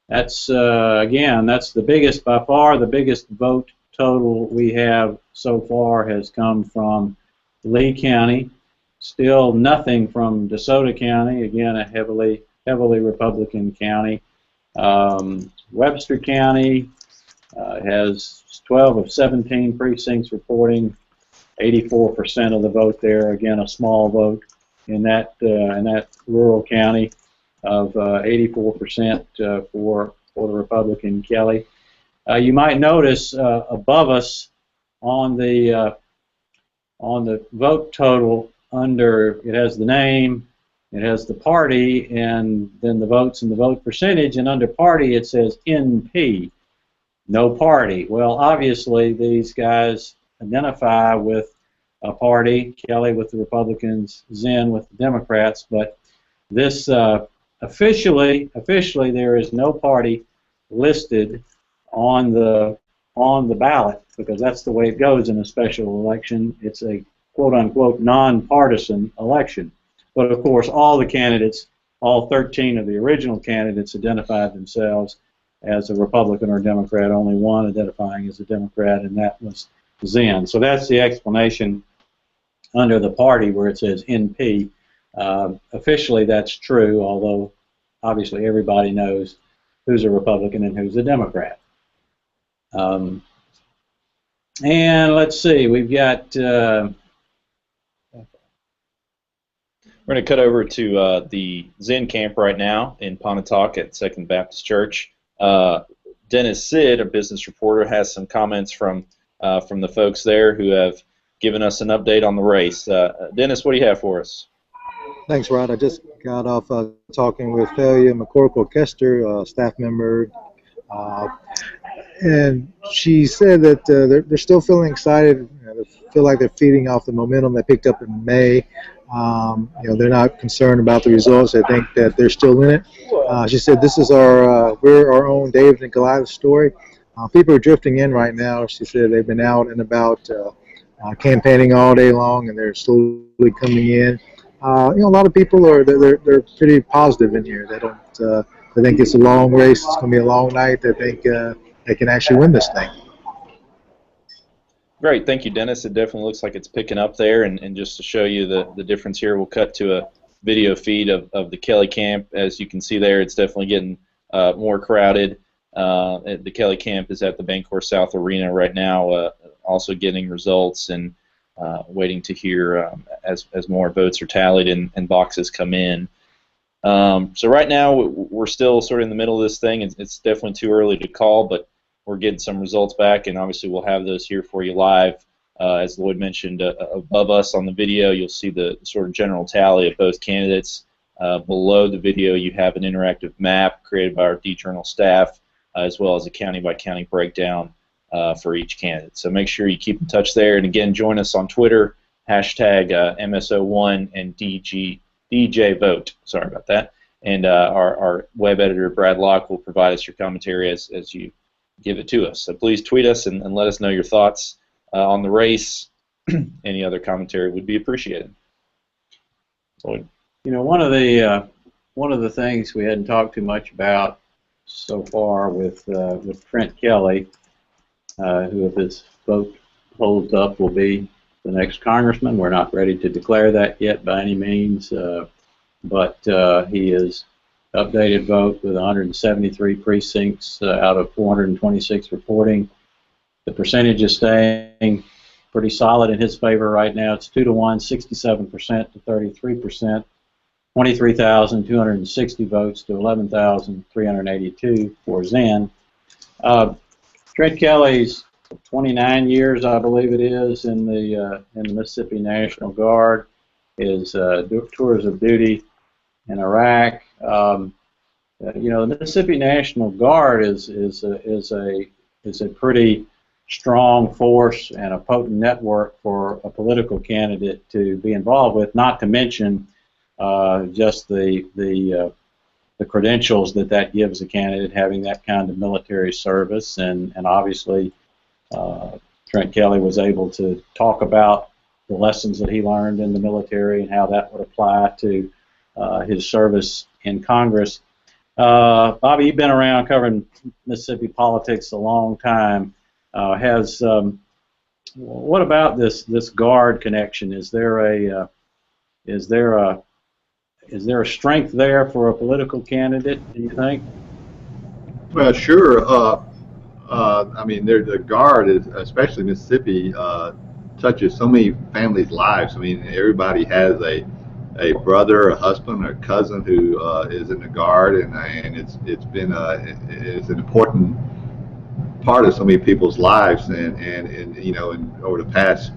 that's again, that's the biggest, by far the biggest vote total we have so far has come from Lee County. Still nothing from DeSoto County, again a heavily Republican county. Webster County has 12 of 17 precincts reporting, 84% of the vote there. Again, a small vote in that rural county of 84% for the Republican Kelly. You might notice above us on the vote total, under it has the name, it has the party, and then the votes and the vote percentage, and under party it says NP, no party. Well, obviously these guys identify with a party, Kelly with the Republicans, Zen with the Democrats, but this officially there is no party listed on the ballot, because that's the way it goes in a special election. It's a quote-unquote nonpartisan election. But of course, all the candidates, all 13 of the original candidates, identified themselves as a Republican or Democrat, only one identifying as a Democrat, and that was Zen. So that's the explanation under the party where it says NP. Officially that's true, although obviously everybody knows who's a Republican and who's a Democrat. And let's see, we've got... We're going to cut over to the Zen camp right now in Pontotoc at Second Baptist Church. Dennis Sid, a business reporter, has some comments from the folks there who have given us an update on the race. Dennis, what do you have for us? Thanks, Rod. I just got off talking with Thalia McCorkle-Kester, a staff member, and she said that they're still feeling excited. They feel like they're feeding off the momentum they picked up in May. They're not concerned about the results. They think that they're still in it. She said, "This is we're our own David and Goliath story." People are drifting in right now. She said they've been out and about campaigning all day long, and they're slowly coming in. A lot of people they're pretty positive in here. They don't. They think it's a long race. It's going to be a long night. They think they can actually win this thing. Great, thank you, Dennis. It definitely looks like it's picking up there, and just to show you the difference here, we'll cut to a video feed of the Kelly camp. As you can see there, it's definitely getting more crowded. The Kelly camp is at the Bancorp South Arena right now, also getting results and waiting to hear as more votes are tallied and boxes come in. So right now, we're still sort of in the middle of this thing. It's definitely too early to call, but we're getting some results back, and obviously we'll have those here for you live. As Lloyd mentioned, above us on the video, you'll see the sort of general tally of both candidates. Below the video, you have an interactive map created by our D-Journal staff, as well as a county-by-county breakdown for each candidate. So make sure you keep in touch there, and again, join us on Twitter, hashtag MSO1 and DJ vote. Sorry about that. And our web editor, Brad Locke, will provide us your commentary as you give it to us. So please tweet us and let us know your thoughts on the race. Any other commentary would be appreciated. Lloyd. You know, one of the things we hadn't talked too much about so far with Trent Kelly, who, if his vote holds up, will be the next congressman. We're not ready to declare that yet by any means, but he is updated vote with 173 precincts out of 426 reporting. The percentage is staying pretty solid in his favor right now. It's 2-1, 67% to 33%, 23,260 votes to 11,382 for Zen. Trent Kelly's 29 years, I believe it is, in the Mississippi National Guard. His tours of duty in Iraq. You know, the Mississippi National Guard is a pretty strong force and a potent network for a political candidate to be involved with. Not to mention just the credentials that gives a candidate, having that kind of military service, and obviously Trent Kelly was able to talk about the lessons that he learned in the military and how that would apply to his service in Congress. Bobby, you've been around covering Mississippi politics a long time. What about this Guard connection? Is there a strength there for a political candidate, do you think? Well, sure. I mean, the Guard is, especially Mississippi, touches so many families' lives. I mean, everybody has a brother, a husband, or a cousin who is in the Guard, and it's an important part of so many people's lives, and you know, over the past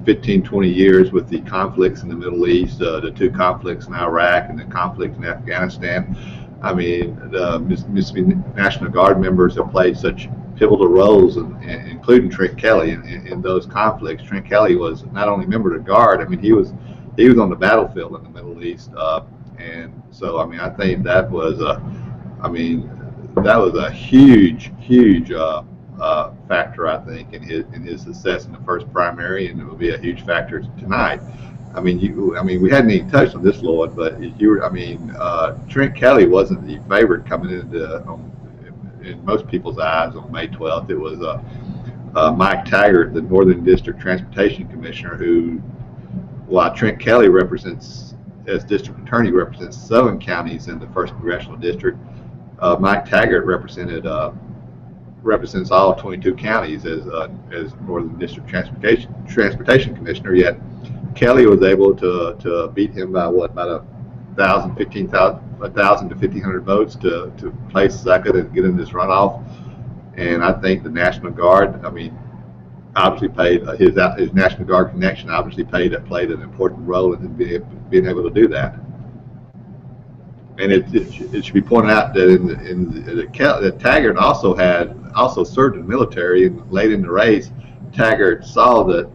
15, 20 years with the conflicts in the Middle East, the two conflicts in Iraq and the conflict in Afghanistan, I mean, the Mississippi National Guard members have played such pivotal roles, including Trent Kelly, in those conflicts. Trent Kelly was not only a member of the Guard, I mean, he was on the battlefield in the Middle East, and so I mean, I think that was a huge factor, I think, in his success in the first primary, and it will be a huge factor tonight. I mean, we hadn't even touched on this, Lloyd, but Trent Kelly wasn't the favorite coming in most people's eyes on May 12th. It was Mike Taggart, the Northern District Transportation Commissioner, who, while Trent Kelly represents, as district attorney, represents 7 counties in the 1st Congressional District, Mike Taggart represents all 22 counties as Northern District Transportation Commissioner. Yet Kelly was able to beat him by about 1,000 to 1,500 votes to place second and get in this runoff. And I think the National Guard, I mean, obviously played his National Guard connection obviously played an important role in being able to do that. And it should be pointed out that that Taggart also served in the military, and late in the race, Taggart saw the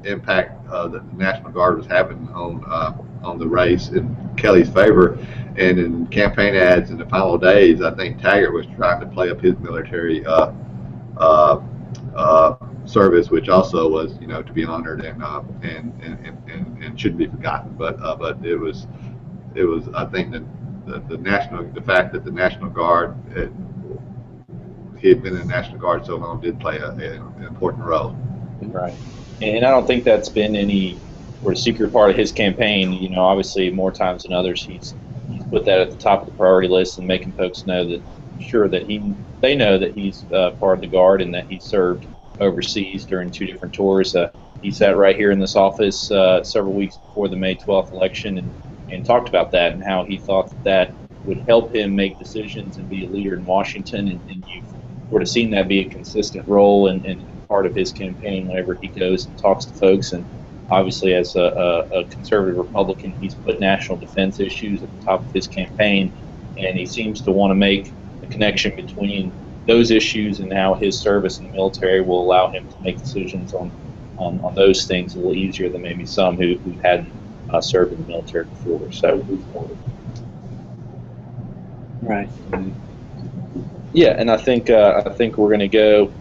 impact that the National Guard was having on the race in Kelly's favor, and in campaign ads in the final days, I think Taggart was trying to play up his military service, which also was, you know, to be honored and shouldn't be forgotten. But it was I think that the fact that the National Guard he had been in the National Guard so long did play an important role. Right, and I don't think that's been any sort of secret part of his campaign. You know, obviously more times than others, he's put that at the top of the priority list and making folks know that they know that he's part of the Guard and that he served overseas during 2 different tours. He sat right here in this office several weeks before the May 12th election and talked about that and how he thought that would help him make decisions and be a leader in Washington. And you've sort of seen that be a consistent role and part of his campaign whenever he goes and talks to folks. And obviously, as a conservative Republican, he's put national defense issues at the top of his campaign, and he seems to want to make a connection between those issues and how his service in the military will allow him to make decisions on on those things a little easier than maybe some who hadn't served in the military before. So. Right. Yeah, and I think we're going to go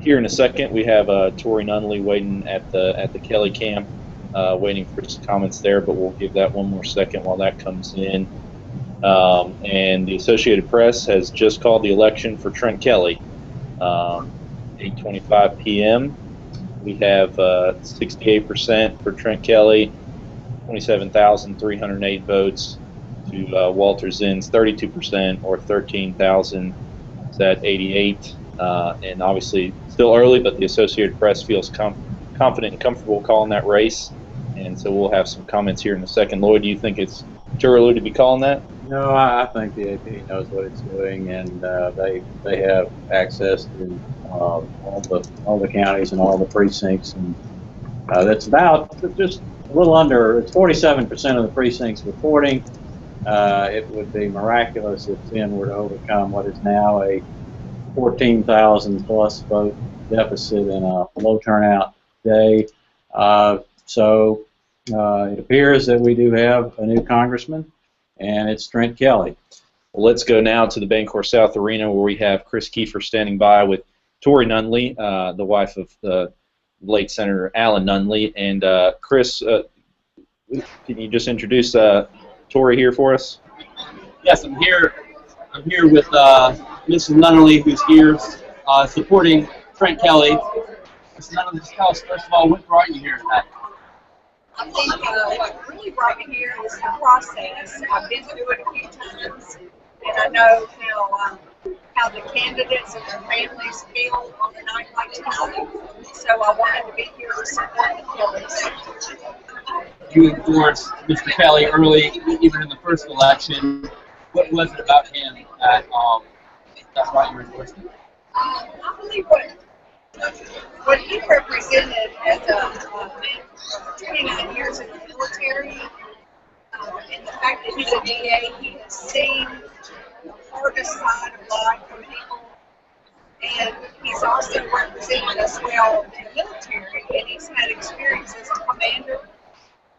here in a second. We have Tori Nunley waiting at the Kelly camp, waiting for some comments there. But we'll give that one more second while that comes in. And the Associated Press has just called the election for Trent Kelly. 8:25 p.m. We have 68% for Trent Kelly, 27,308 votes to Walter Zinn's 32%, or 13,000 is at 88. And obviously still early, but the Associated Press feels confident and comfortable calling that race. And so we'll have some comments here in a second. Lloyd, do you think it's too early to be calling that? No, I think the AP knows what it's doing, and they have access to all the counties and all the precincts, and that's about just a little under. It's 47% of the precincts reporting. It would be miraculous if Zinn were to overcome what is now a 14,000 plus vote deficit in a low turnout day. So it appears that we do have a new congressman, and it's Trent Kelly. Well, let's go now to the Bancorp South Arena, where we have Chris Kiefer standing by with Tori Nunley, the wife of the late Senator Alan Nunley. And Chris, can you just introduce Tori here for us? Yes, I'm here. I'm here with Mrs. Nunley, who's here supporting Trent Kelly. Mrs. Nunley, just tell us first of all, what brought you here tonight? I think what really brought me here is the process. I've been through it a few times, and I know how the candidates and their families feel on a night like tonight. So I wanted to be here to support the Kellys. You endorsed Mr. Kelly early, even in the first election. What was it about him that brought your endorsement? I believe what he represented as a 29 years in the military, and the fact that he's a DA, he has seen the hardest side of life for people, and he's also represented us well in the military, and he's had experience as a commander,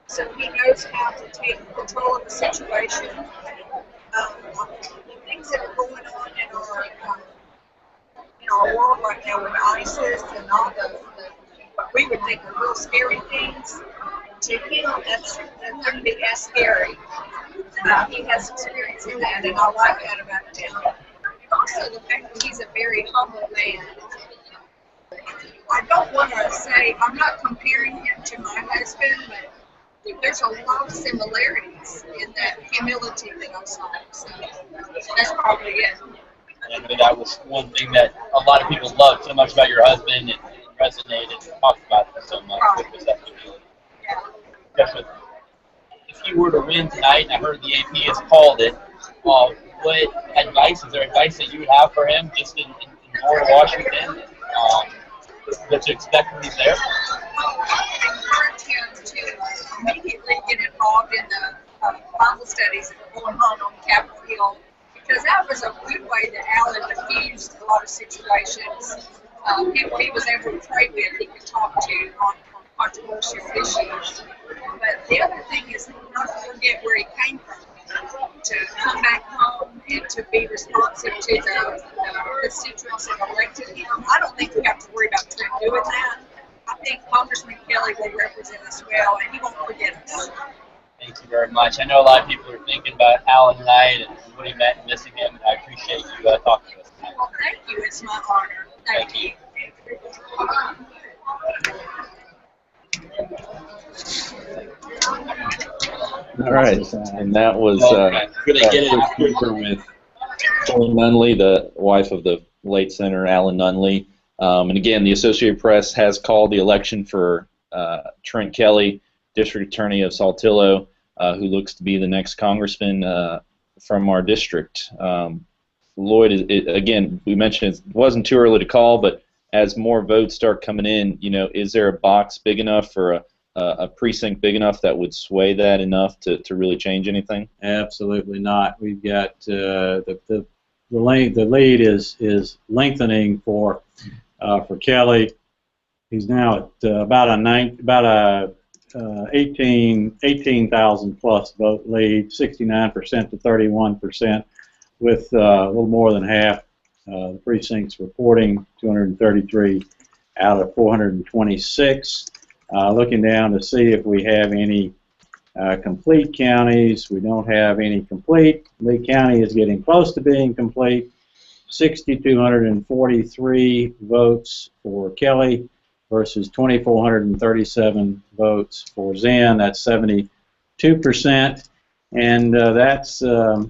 so he knows how to take control of the situation. The things that are going on in our world right now with ISIS and all the what we would think are real scary things, to him that's going to be as scary. He has experience in that, and I like that about him. And also the fact that he's a very humble man. I don't want to say, I'm not comparing him to my husband, but there's a lot of similarities in that humility that I saw. So that's probably it. And that was one thing that a lot of people loved so much about your husband and resonated and talked about it so much. Was that humility. Yeah. If you were to win tonight, and I heard the AP has called it, what advice, is there advice that you would have for him just in North Washington? What to expect when he's there? I encourage him to immediately get involved in the Bible studies that are going on Capitol Hill, because that was a good way that Alan diffused a lot of situations. People he was able to pray with, he could talk to on controversial issues. But the other thing is not to forget where he came from, to come back home and to be responsive to the constituents that elected him. I don't think we have to worry about Trent doing that. I think Congressman Kelly will represent us well, and he won't forget us. Thank you very much. I know a lot of people are thinking about Alan tonight and what he meant and missing him, and I appreciate you talking to us tonight. Well, thank you. It's my honor. Thank you. All right, and that was Chris Kiefer with Tori Nunley, the wife of the late Senator Alan Nunley. And again, the Associated Press has called the election for Trent Kelly, District Attorney of Saltillo, who looks to be the next congressman from our district. Lloyd, again, we mentioned it wasn't too early to call, but as more votes start coming in, is there a box big enough or a precinct big enough that would sway that enough to really change anything? Absolutely not. We've got the lead is lengthening for Kelly. He's now at about a 18,000 plus vote lead, 69% to 31%, with a little more than half the precincts reporting, 233 out of 426. Looking down to see if we have any complete counties. We don't have any complete. Lee County is getting close to being complete. 6,243 votes for Kelly versus 2,437 votes for Zen. That's 72%, and that's that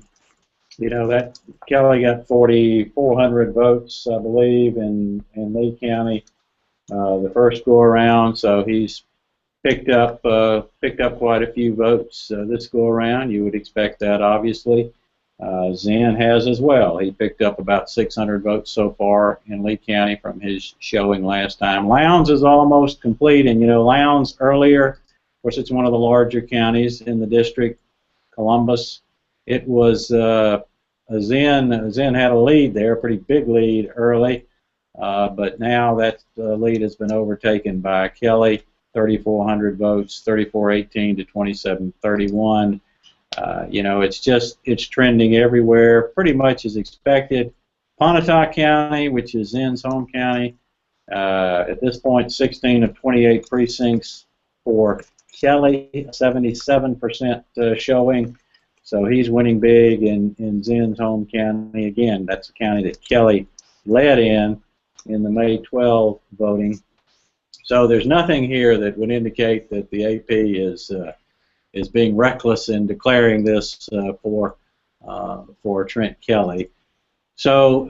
Kelly got 4,400 votes, I believe, in Lee County the first go around. So he's picked up quite a few votes this go around. You would expect that, obviously. Zen has as well. He picked up about 600 votes so far in Lee County from his showing last time. Lowndes is almost complete, and Lowndes earlier, of course, it's one of the larger counties in the district, Columbus. It was Zen had a lead there, a pretty big lead early, but now that lead has been overtaken by Kelly, 3,400 votes, 34-18 to 27-31. It's trending everywhere, pretty much as expected. Pontotoc County, which is Zen's home county, at this point, 16 of 28 precincts for Kelly, 77% showing. So he's winning big in Zen's home county. Again, that's a county that Kelly led in the May 12 voting. So there's nothing here that would indicate that the AP is being reckless in declaring this for Trent Kelly. So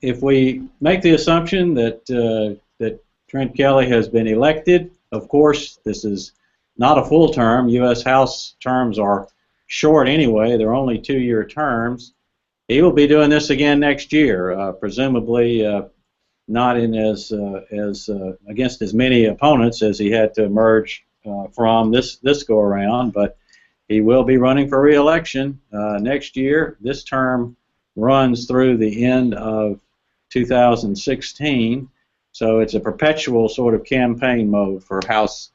if we make the assumption that Trent Kelly has been elected, of course, this is not a full term. U.S. House terms are short anyway. They're only 2-year terms. He will be doing this again next year, presumably not in as against as many opponents as he had to emerge from this go around, but he will be running for re-election next year. This term runs through the end of 2016, so it's a perpetual sort of campaign mode for House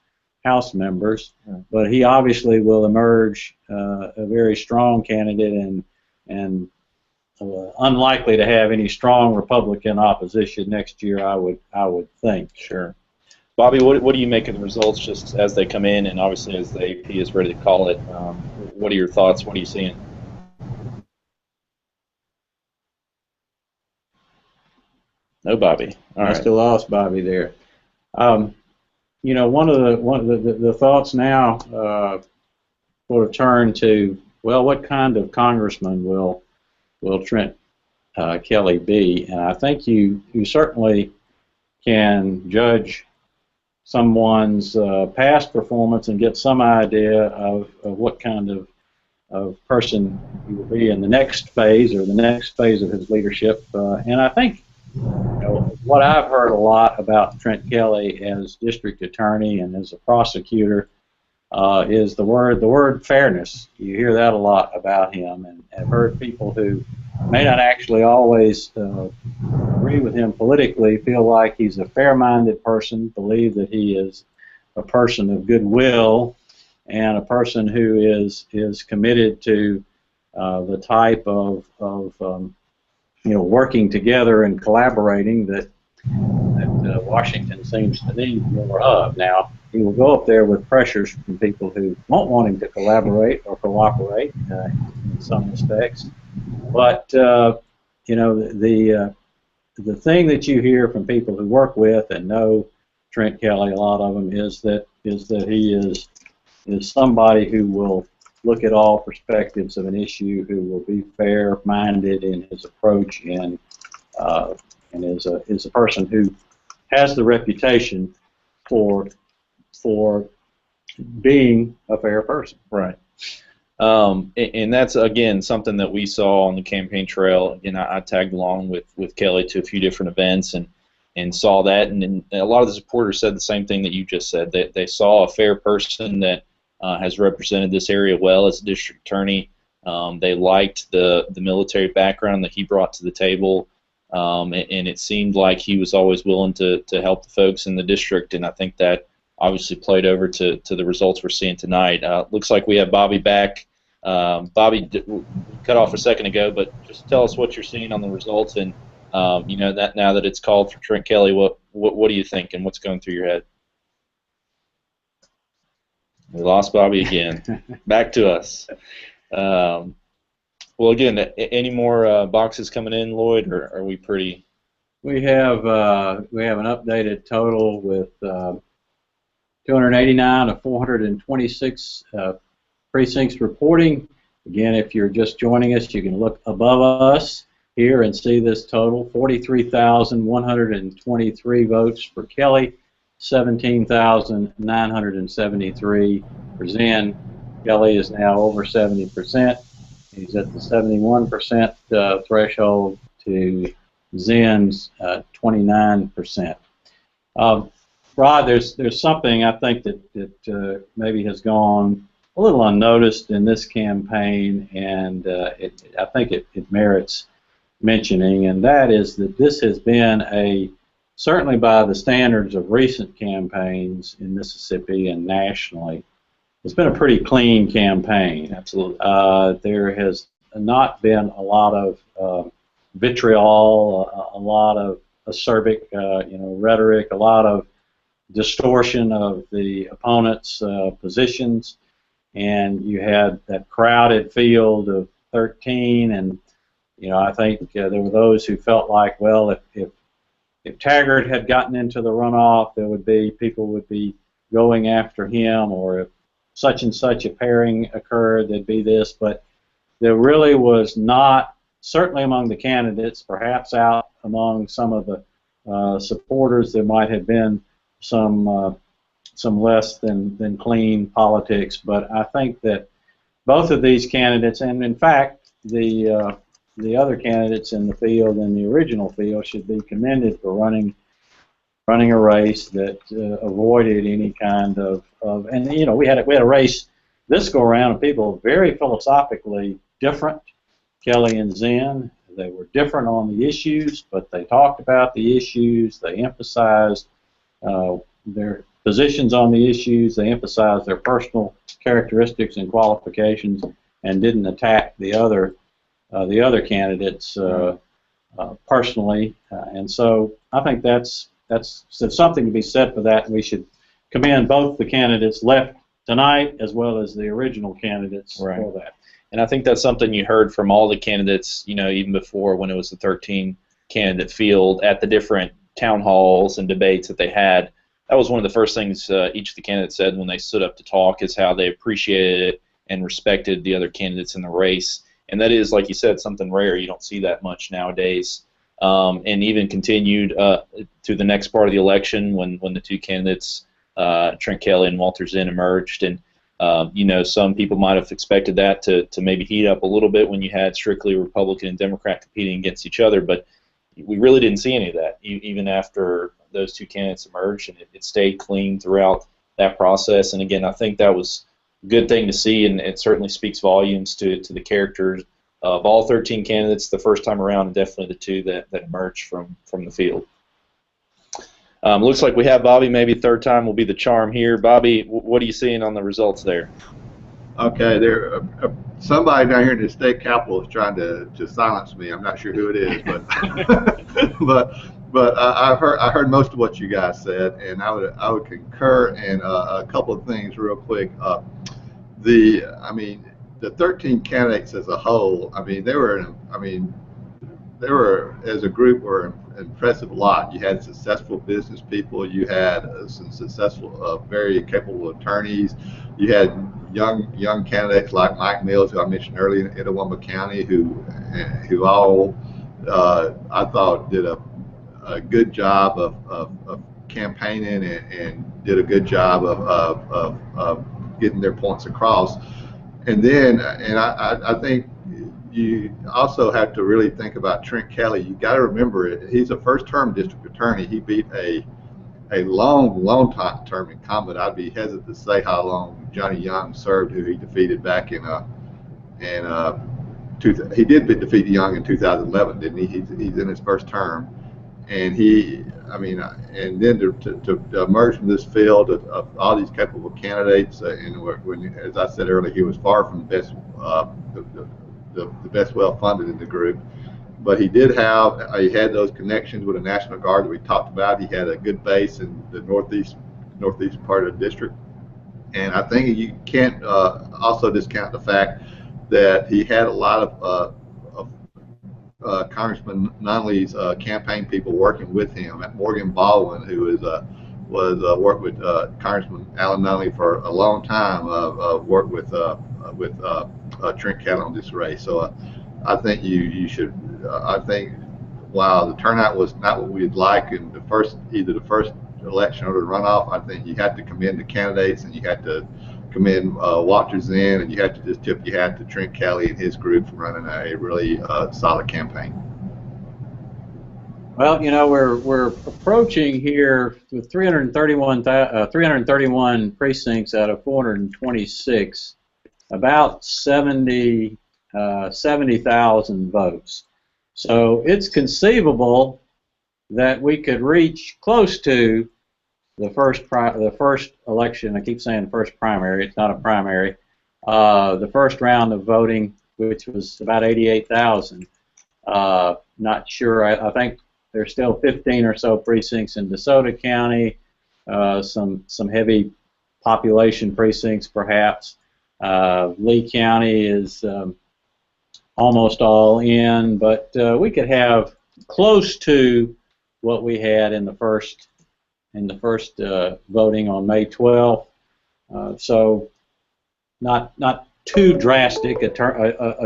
members. But he obviously will emerge a very strong candidate and unlikely to have any strong Republican opposition next year, I would think. Sure. Bobby, what do you make of the results just as they come in, and obviously as the AP is ready to call it? What are your thoughts? What are you seeing? No, Bobby. All right. I still lost Bobby there. One of the thoughts now sort of turn to, well, what kind of congressman will Trent Kelly be? And I think you certainly can judge someone's past performance and get some idea of what kind of person he will be in the next phase or the next phase of his leadership. And I think what I've heard a lot about Trent Kelly as district attorney and as a prosecutor is the word fairness. You hear that a lot about him, and I've heard people who may not actually always agree with him politically feel like he's a fair-minded person, believe that he is a person of goodwill and a person who is committed to the type of working together and collaborating that Washington seems to need more of. Now, he will go up there with pressures from people who won't want him to collaborate or cooperate in some respects. But the thing that you hear from people who work with and know Trent Kelly, a lot of them, is that he is somebody who will look at all perspectives of an issue, who will be fair-minded in his approach, and is a person who has the reputation for being a fair person. Right. And that's, again, something that we saw on the campaign trail. Again, I tagged along with Kelly to a few different events and saw that, and a lot of the supporters said the same thing that you just said, that they saw a fair person that has represented this area well as a district attorney. They liked the military background that he brought to the table. and it seemed like he was always willing to help the folks in the district, and I think that obviously played over to the results we're seeing tonight. Looks like we have Bobby back. Bobby cut off a second ago, but just tell us what you're seeing on the results, and you know, that now that it's called for Trent Kelly, what do you think, and what's going through your head? We lost Bobby again. Back to us. Well, again, any more boxes coming in, Lloyd, or are we pretty? We have an updated total with 289 of 426 precincts reporting. Again, if you're just joining us, you can look above us here and see this total: 43,123 votes for Kelly, 17,973 for Zinn. Kelly is now over 70%. He's at the 71% threshold to Zinn's 29%. Rod, there's something I think that maybe has gone a little unnoticed in this campaign, and I think it merits mentioning, and that is that this has been certainly by the standards of recent campaigns in Mississippi and nationally, it's been a pretty clean campaign. Absolutely. There has not been a lot of vitriol, a lot of acerbic, rhetoric, a lot of distortion of the opponent's positions, and you had that crowded field of 13, and I think there were those who felt like, well, if Taggart had gotten into the runoff, people would be going after him, or if such and such a pairing occurred, there'd be this, but there really was not, certainly among the candidates, perhaps out among some of the supporters, there might have been some less than clean politics, but I think that both of these candidates, and in fact the other candidates in the field, in the original field, should be commended for running a race that avoided any kind of and we had a race this go around of people very philosophically different, Kelly and Zinn. They were different on the issues, but they talked about the issues. They emphasized their positions on the issues. They emphasized their personal characteristics and qualifications, and didn't attack the other candidates personally. And so I think that's something to be said for that, and we should commend both the candidates left tonight as well as the original candidates for that. And I think that's something you heard from all the candidates, even before, when it was the 13 candidate field, at the different town halls and debates that they had. That was one of the first things each of the candidates said when they stood up to talk, is how they appreciated it and respected the other candidates in the race. And that is, like you said, something rare. You don't see that much nowadays. And even continued to the next part of the election when the two candidates, Trent Kelly and Walter Zinn, emerged. And some people might have expected that to maybe heat up a little bit when you had strictly Republican and Democrat competing against each other, but we really didn't see any of that, even after those two candidates emerged, and it stayed clean throughout that process. And again, I think that was a good thing to see, and it certainly speaks volumes to the characters of all 13 candidates the first time around, and definitely the two that emerged from the field. Looks like we have Bobby. Maybe third time will be the charm here. Bobby, what are you seeing on the results there? Okay, there. Somebody down here in the state capitol is trying to silence me. I'm not sure who it is, but but I heard most of what you guys said, and I would concur in a couple of things real quick. The 13 candidates as a whole. They were as a group were an impressive lot. You had successful business people. You had some successful, very capable attorneys. You had young candidates like Mike Mills, who I mentioned earlier, in Itawamba County, who all I thought did a good job of campaigning and did a good job of getting their points across. And then, I think you also have to really think about Trent Kelly. You got to remember, he's a first-term district attorney. He beat a long-term incumbent. I'd be hesitant to say how long Johnny Young served, who he defeated back in he did defeat Young in 2011, didn't he? He's in his first term, and and then to emerge from this field of all these capable candidates, and when, as I said earlier, he was far from the best, the best well-funded in the group. But he had those connections with the National Guard that we talked about. He had a good base in the northeast part of the district. And I think you can't also discount the fact that he had a lot of Congressman Nunley's campaign people working with him. Morgan Baldwin, who worked with Congressman Alan Nunley for a long time, worked with Trent Kelly on this race. So I think you should. I think while the turnout was not what we'd like in either the first election or the runoff, I think you had to commend the candidates, and you had to commend Walter Zinn, and you have to just tip your hat to Trent Kelly and his group for running a really solid campaign. Well, we're approaching here with 331 precincts out of 426, about 70,000 votes. So it's conceivable that we could reach close to the first election. I keep saying the first primary. It's not a primary. The first round of voting, which was about 88,000. Not sure. I think there's still 15 or so precincts in DeSoto County. Some heavy population precincts, perhaps. Lee County is almost all in, but we could have close to what we had in the first voting on May 12th. So not too drastic a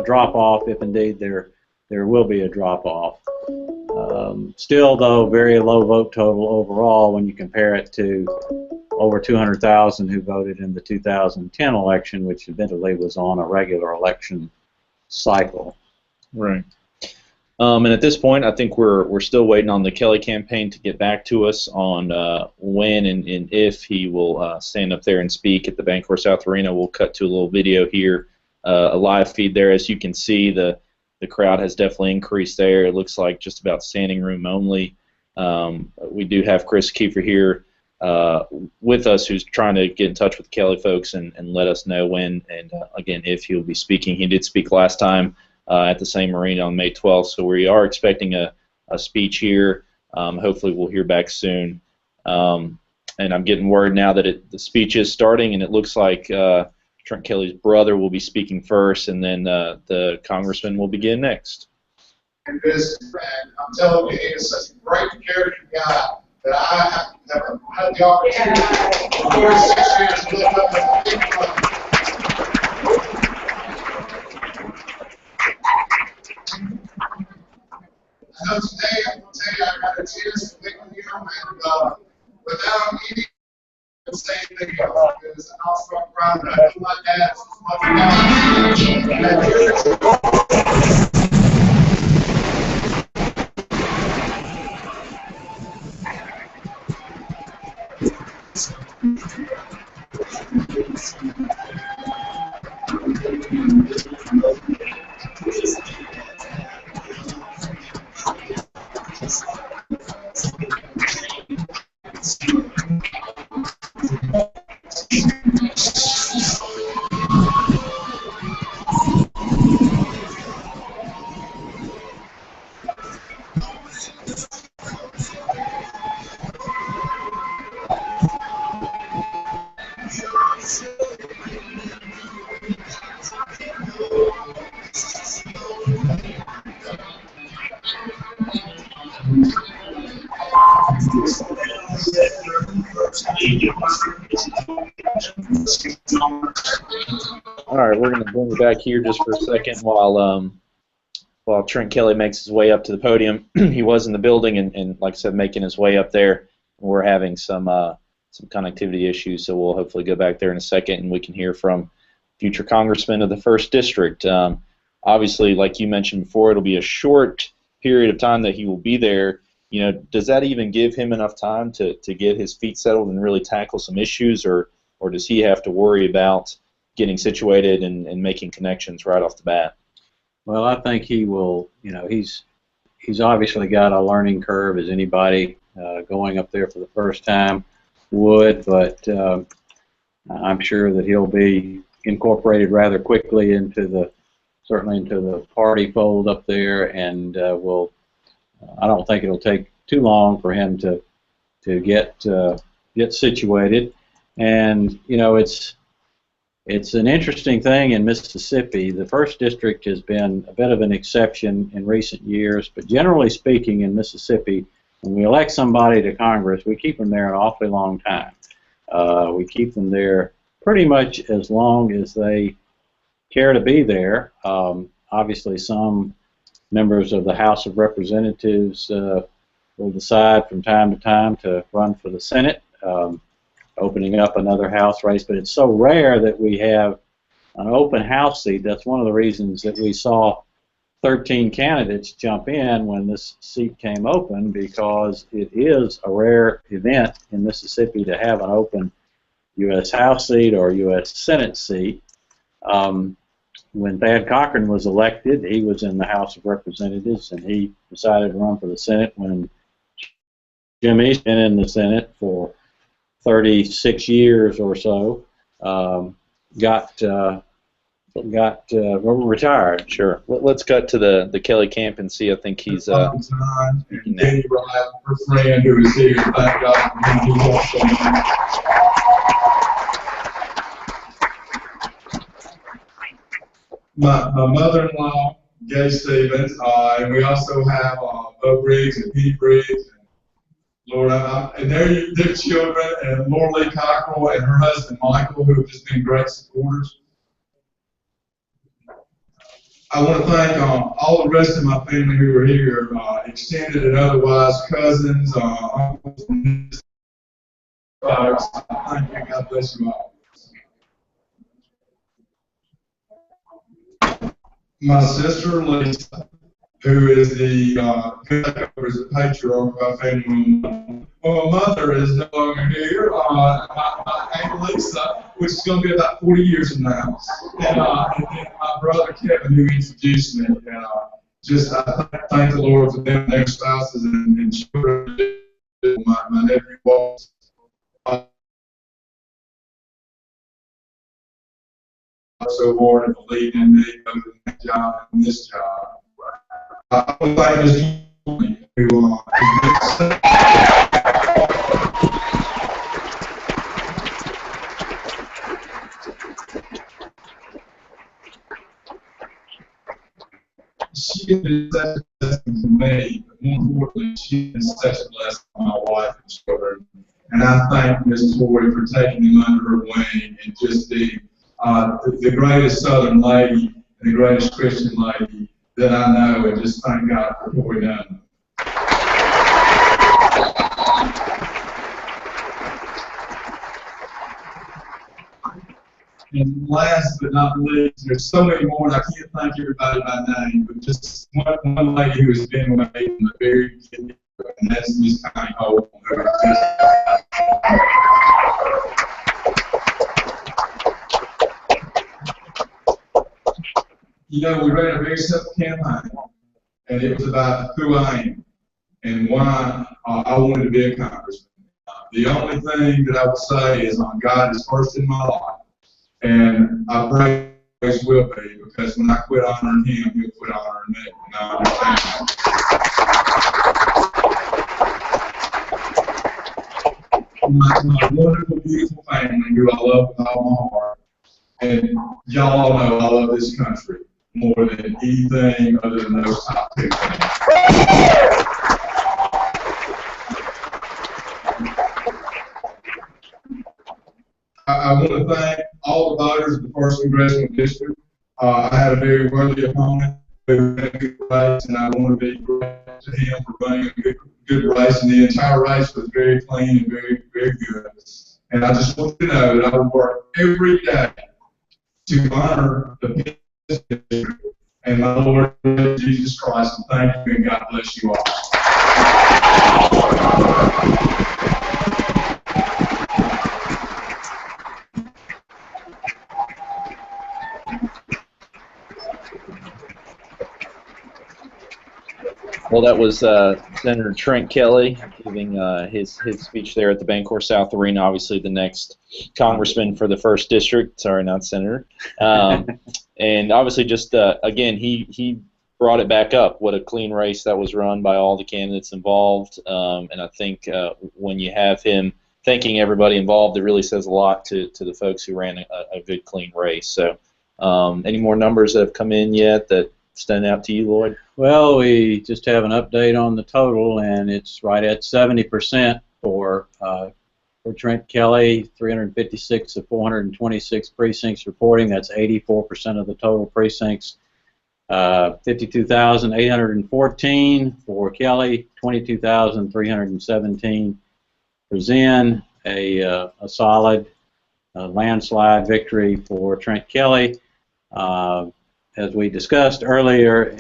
drop off, if indeed there will be a drop off. Still, though, very low vote total overall when you compare it to over 200,000 who voted in the 2010 election, which admittedly was on a regular election cycle. Right. And at this point, I think we're still waiting on the Kelly campaign to get back to us on when and if he will stand up there and speak at the Bancorp South Arena. We'll cut to a little video here, a live feed there. As you can see, the crowd has definitely increased there. It looks like just about standing room only. We do have Chris Kiefer here with us, who's trying to get in touch with the Kelly folks and let us know when and again if he'll be speaking. He did speak last time at the same arena on May 12th, so we are expecting a speech here. Hopefully we'll hear back soon. And I'm getting word now that the speech is starting, and it looks like Trent Kelly's brother will be speaking first, and then the congressman will begin next. And I'm telling you, he is such a great character guy that I have had the opportunity for 46 years to live up with a big brother. So today, I'm going to tell you, I got a chance to meet with you, and without any say anything else, because I'll start crying. I know my dad's All right, we're going to bring you back here just for a second while Trent Kelly makes his way up to the podium. He was in the building and, like I said, making his way up there. We're having some connectivity issues, so we'll hopefully go back there in a second and we can hear from future congressman of the 1st District. Obviously, like you mentioned before, it'll be a short period of time that he will be there. You know, does that even give him enough time to get his feet settled and really tackle some issues, or does he have to worry about getting situated and making connections right off the bat? Well, I think he will. He's obviously got a learning curve, as anybody going up there for the first time would, but I'm sure that he'll be incorporated rather quickly certainly into the party fold up there, and I don't think it'll take too long for him to get situated. And it's an interesting thing in Mississippi. The first district has been a bit of an exception in recent years, but generally speaking in Mississippi, when we elect somebody to Congress, we keep them there an awfully long time. We keep them there pretty much as long as they care to be there. Obviously, some members of the House of Representatives will decide from time to time to run for the Senate, opening up another House race, but it's so rare that we have an open House seat. That's one of the reasons that we saw 13 candidates jump in when this seat came open, because it is a rare event in Mississippi to have an open U.S. House seat or U.S. Senate seat. When Thad Cochran was elected, he was in the House of Representatives, and he decided to run for the Senate when Jim East's been in the Senate for 36 years or so, retired. Sure. Let's cut to the Kelly camp and see. I think he's and Danny Wright, her friend who is here. Thank God for being my mother-in-law, Gay Stevens, and we also have Bo Briggs and Pete Briggs. Lord, and their children, and Laura Lee Cockrell and her husband Michael, who have just been great supporters. I want to thank all the rest of my family who are here, extended and otherwise, cousins, uncles, and folks. Thank you. God bless you all. My sister Lisa, who is the patriarch of our family. Well, my mother is no longer here. My Aunt Lisa, which is going to be about 40 years from now, and then my brother Kevin, who introduced me. And just I thank the Lord for them, their spouses, and children. My nephew Walter. So hard and believed in me, both in that job and this job. I want to thank Ms. Julie, who she has been such a blessing to me, but more importantly, she has been such a blessing to my wife and children. And I thank Ms. Tory for taking them under her wing and just being the greatest Southern lady and the greatest Christian lady that I know, and just thank God for Tory Dunn. And last but not least, there's so many more, and I can't thank everybody by name, but just one lady who has been with me from the very beginning, and that's Miss Connie Holt. You know, we ran a very simple campaign, and it was about who I am and why I wanted to be a congressman. The only thing that I would say is God is first in my life, and I pray He always will be, because when I quit honoring Him, He'll quit honoring me, and I understand that. My wonderful, beautiful family, who I love with all my heart, and y'all all know I love this country more than anything other than those top two things. I want to thank all the voters of the 1st Congressional District. I had a very worthy opponent who ran a good race, and I want to be grateful to him for running a good race, and the entire race was very clean and very, very good. And I just want you to know that I will work every day to honor the district and my Lord Jesus Christ, and thank you, and God bless you all. Well, that was Senator Trent Kelly giving his speech there at the Bancorp South Arena. Obviously, the next congressman for the first district. Sorry, not senator. And obviously, just again, he brought it back up. What a clean race that was run by all the candidates involved. And I think when you have him thanking everybody involved, it really says a lot to the folks who ran a good, clean race. So, any more numbers that have come in yet that stand out to you, Lloyd? Well, we just have an update on the total, and it's right at 70% for Trent Kelly, 356 of 426 precincts reporting. That's 84% of the total precincts. 52,814 for Kelly, 22,317 for Zen. A solid landslide victory for Trent Kelly. As we discussed earlier,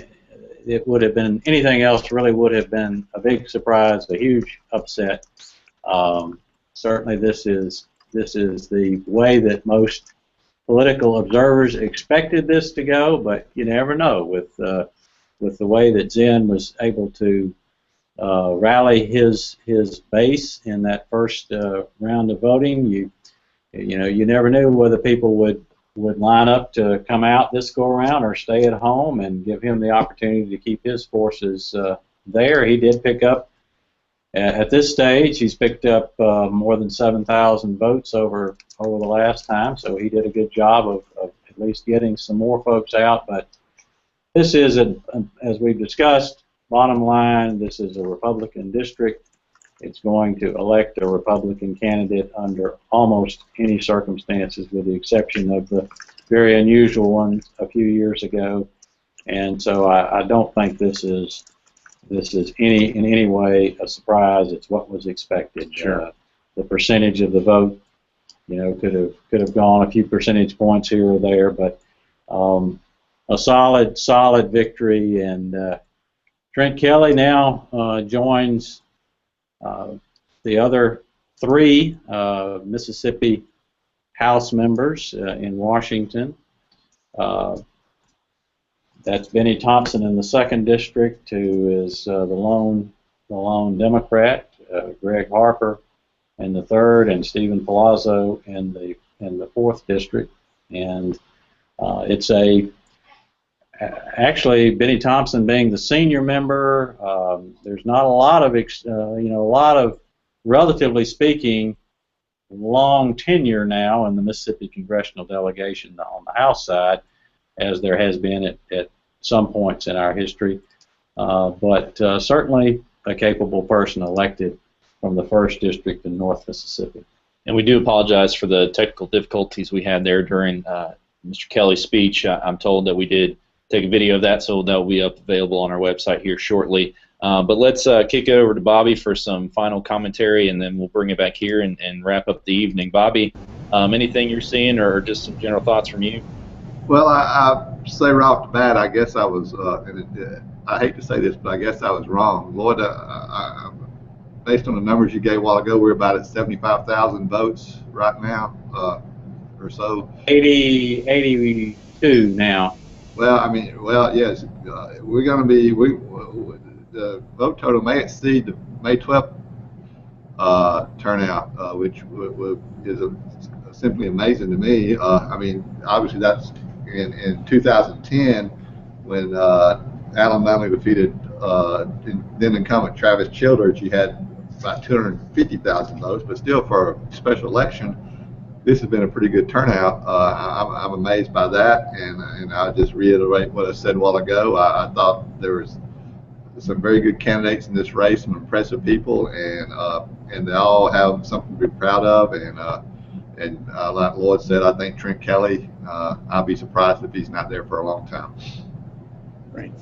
it would have been anything else really would have been a big surprise, a huge upset. Certainly, this is the way that most political observers expected this to go, but you never know with the way that Zen was able to rally his base in that first round of voting. You never knew whether people would line up to come out this go around or stay at home, and give him the opportunity to keep his forces there. He did pick up, at this stage, he's picked up more than 7,000 votes over the last time, so he did a good job of at least getting some more folks out. But this is, as we've discussed, bottom line, this is a Republican district. It's going to elect a Republican candidate under almost any circumstances, with the exception of the very unusual one a few years ago. And so I don't think this is in any way a surprise. It's what was expected. Sure. The percentage of the vote, could have gone a few percentage points here or there, but a solid victory. And Trent Kelly now joins the other three Mississippi House members in Washington. That's Benny Thompson in the 2nd District, who is the lone Democrat, Greg Harper in the 3rd, and Stephen Palazzo in the 4th District. And it's actually, Benny Thompson being the senior member, there's not a lot of, relatively speaking, long tenure now in the Mississippi congressional delegation on the House side, as there has been at some points in our history. But certainly a capable person elected from the 1st District in North Mississippi. And we do apologize for the technical difficulties we had there during Mr. Kelly's speech. I'm told that we did take a video of that, so that will be available on our website here shortly. But let's kick it over to Bobby for some final commentary, and then we'll bring it back here and wrap up the evening. Bobby, anything you're seeing, or just some general thoughts from you? Well, I say right off the bat, I guess I was, I hate to say this, but I guess I was wrong. Lloyd, based on the numbers you gave a while ago, we're about at 75,000 votes right now, or so. 82 now. Well, yes, we're going to be, the vote total may exceed the May 12th turnout, which is simply amazing to me. Obviously that's in 2010 when Alan Nunley defeated then incumbent Travis Childers. You had about 250,000 votes, but still for a special election, this has been a pretty good turnout. I'm amazed by that, and I'll just reiterate what I said a while ago. I thought there was some very good candidates in this race, some impressive people, and they all have something to be proud of. And like Lloyd said, I think Trent Kelly, I'll be surprised if he's not there for a long time. Great.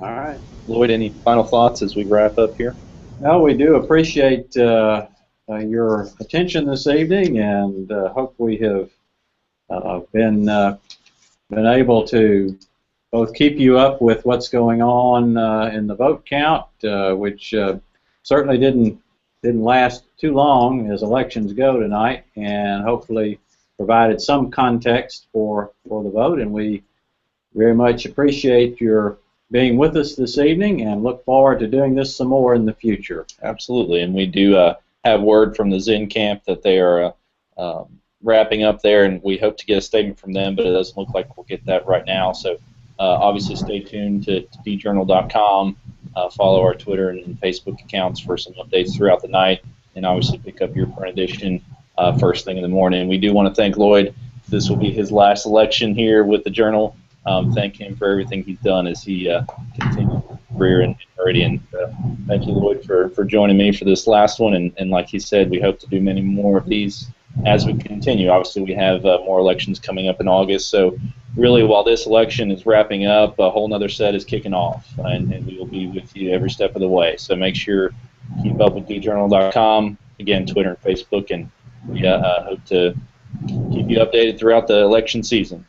All right. Lloyd, any final thoughts as we wrap up here? No, we do appreciate your attention this evening, and hope we have been able to both keep you up with what's going on in the vote count, which certainly didn't last too long as elections go tonight, and hopefully provided some context for the vote. And we very much appreciate your being with us this evening, and look forward to doing this some more in the future. Absolutely, and we do have word from the Zen camp that they are wrapping up there, and we hope to get a statement from them, but it doesn't look like we'll get that right now. So obviously stay tuned to djournal.com, follow our Twitter and Facebook accounts for some updates throughout the night, and obviously pick up your print edition first thing in the morning. We do want to thank Lloyd. This will be his last election here with the Journal. Thank him for everything he's done as he continues his career in Meridian. Thank you, Lloyd, for joining me for this last one, and like he said, we hope to do many more of these as we continue. Obviously, we have more elections coming up in August, so really while this election is wrapping up, a whole nother set is kicking off, and we will be with you every step of the way. So make sure you keep up with djournal.com, again, Twitter and Facebook, and we hope to keep you updated throughout the election season.